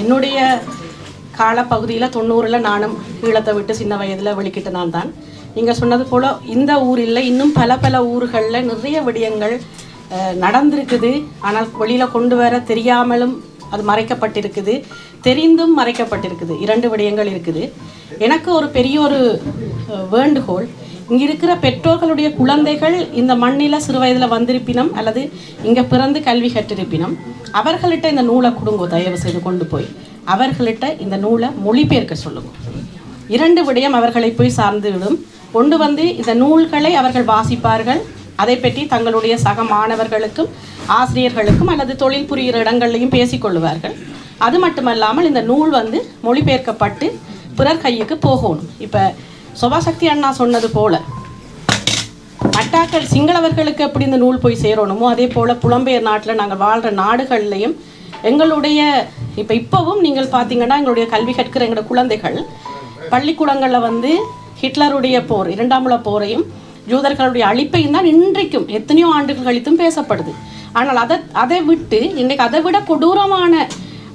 என்னுடைய காலப்பகுதியில் 90ல் நானும் ஈழத்தை விட்டு சின்ன வயதில் வெளிக்கிட்டு நான் தான். நீங்கள் சொன்னது போல் இந்த ஊரில் இன்னும் பல ஊர்களில் நிறைய விடயங்கள் நடந்திருக்குது. ஆனால் வெளியில் கொண்டு வர தெரியாமலும் அது மறைக்கப்பட்டிருக்குது, தெரிந்தும் மறைக்கப்பட்டிருக்குது. 2 விடயங்கள் இருக்குது. எனக்கு ஒரு பெரிய ஒரு வேண்டுகோள், இங்கே இருக்கிற பெற்றோர்களுடைய குழந்தைகள் இந்த மண்ணில் சிறு வயதில் வந்திருப்பினும் அல்லது இங்கே பிறந்து கல்வி கற்றிருப்பினும் அவர்கள்ட்ட இந்த நூலை கொடுங்கோ, தயவு செய்து கொண்டு போய் அவர்கள்ட்ட இந்த நூலை மொழிபெயர்க்க சொல்லுங்க. 2 விடயம் அவர்களை போய் சார்ந்து விடும். கொண்டு வந்து இந்த நூல்களை அவர்கள் வாசிப்பார்கள், அதை பற்றி தங்களுடைய சக மாணவர்களுக்கும் ஆசிரியர்களுக்கும் அல்லது தொழில் புரிகிற இடங்கள்லையும் பேசிக்கொள்வார்கள். அது மட்டுமல்லாமல் இந்த நூல் வந்து மொழிபெயர்க்கப்பட்டு பிறர் கையுக்கு போகணும். இப்போ சோபாசக்தி அண்ணா சொன்னது போல் மட்டாக்கள் சிங்களவர்களுக்கு எப்படி இந்த நூல் போய் சேரணுமோ அதே போல் புலம்பெயர் நாட்டில் நாங்கள் வாழ்கிற நாடுகள்லையும் எங்களுடைய இப்போவும் நீங்கள் பார்த்தீங்கன்னா எங்களுடைய கல்வி கற்கிற எங்களோட குழந்தைகள் பள்ளிக்கூடங்களில் வந்து ஹிட்லருடைய போர், 2ஆம் உலகப் போரையும் யூதர்களுடைய அழிப்பையும் தான் இன்றைக்கும் எத்தனையோ ஆண்டுகள் கழித்தும் பேசப்படுது. ஆனால் அதை விட்டு இன்றைக்கு அதை விட கொடூரமான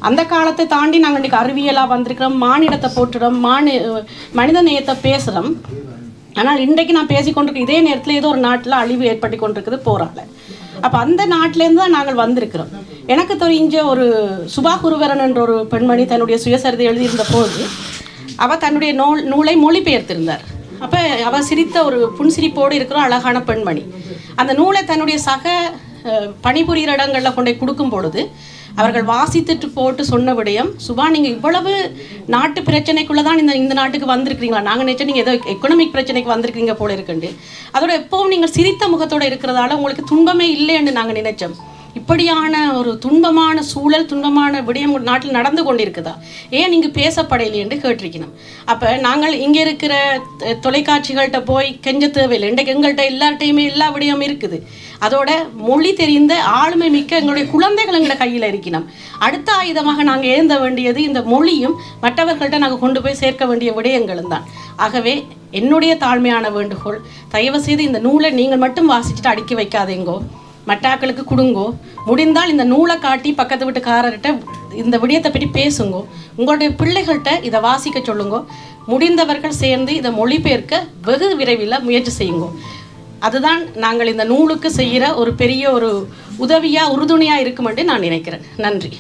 அந்த காலத்தை தாண்டி நாங்கள் இன்றைக்கி அறிவியலாக வந்திருக்கிறோம், மானிடத்தை போட்டுறோம், மனித நேயத்தை பேசுகிறோம். ஆனால் இன்றைக்கு நான் பேசிக்கொண்டிருக்க இதே நேரத்தில் ஏதோ ஒரு நாட்டில் அழிவு ஏற்பட்டு கொண்டிருக்குது போரால. அப்போ அந்த நாட்டிலேருந்து தான் நாங்கள் வந்திருக்கிறோம். எனக்கு தெரிஞ்ச ஒரு சுபாகுருவரன் என்ற ஒரு பெண்மணி தன்னுடைய சுயசரிதை எழுதியிருந்த போது அவள் தன்னுடைய நூலை மொழிபெயர்த்திருந்தார். அப்போ அவள் சிரித்த ஒரு புன்சிரிப்போடு இருக்கிற அழகான பெண்மணி அந்த நூலை தன்னுடைய சக பணிபுரிகிற இடங்களில் கொண்டே கொடுக்கும் பொழுது அவர்கள் வாசித்துட்டு போட்டு சொன்ன விடயம், சுபா நீங்கள் இவ்வளவு நாட்டு பிரச்சனைக்குள்ளே தான் இந்த நாட்டுக்கு வந்திருக்கிறீங்களா, நாங்கள் நினச்சா நீங்கள் ஏதோ எக்கனாமிக் பிரச்சனைக்கு வந்திருக்கீங்க போல இருக்குண்டு. அதோட எப்போவும் நீங்கள் சிரித்த முகத்தோடு இருக்கிறதால உங்களுக்கு துன்பமே இல்லைன்னு நாங்கள் நினைச்சோம். இப்படியான ஒரு துன்பமான சூழல், துன்பமான விடயம் நாட்டில் நடந்து கொண்டிருக்குதா, ஏன் நீங்கள் பேசப்படையில்லை என்று கேட்டிருக்கணும். அப்போ நாங்கள் இங்கே இருக்கிற தொலைக்காட்சிகள்கிட்ட போய் கெஞ்ச தேவையில்லை. இன்றைக்கு எங்கள்கிட்ட எல்லார்ட்டையுமே எல்லா விடயமும் இருக்குது. அதோட மொழி தெரிந்த ஆளுமை மிக்க எங்களுடைய குழந்தைகள் எங்களோட கையில் இருக்கணும். அடுத்த ஆயுதமாக நாங்கள் ஏந்த வேண்டியது இந்த மொழியும் மற்றவர்கள்ட்ட நாங்கள் கொண்டு போய் சேர்க்க வேண்டிய விடயங்களும் தான். ஆகவே என்னுடைய தாழ்மையான வேண்டுகோள், தயவு செய்து இந்த நூலை நீங்கள் மட்டும் வாசிச்சுட்டு அடுக்கி வைக்காதீங்கோ, மட்டாக்களுக்கு கொடுங்கோ. முடிந்தால் இந்த நூலை காட்டி பக்கத்து வீட்டுக்காரர்கிட்ட இந்த விடயத்தை பற்றி பேசுங்கோ. உங்களுடைய பிள்ளைகள்கிட்ட இதை வாசிக்க சொல்லுங்கோ. முடிந்தவர்கள் சேர்ந்து இதை மொழிபெயர்க்க வெகு விரைவில் முயற்சி செய்யுங்கோ. அதுதான் நாங்கள் இந்த நூலுக்கு செய்கிற ஒரு பெரிய ஒரு உதவியாக உறுதுணையாக இருக்கும் என்று நான் நினைக்கிறேன். நன்றி.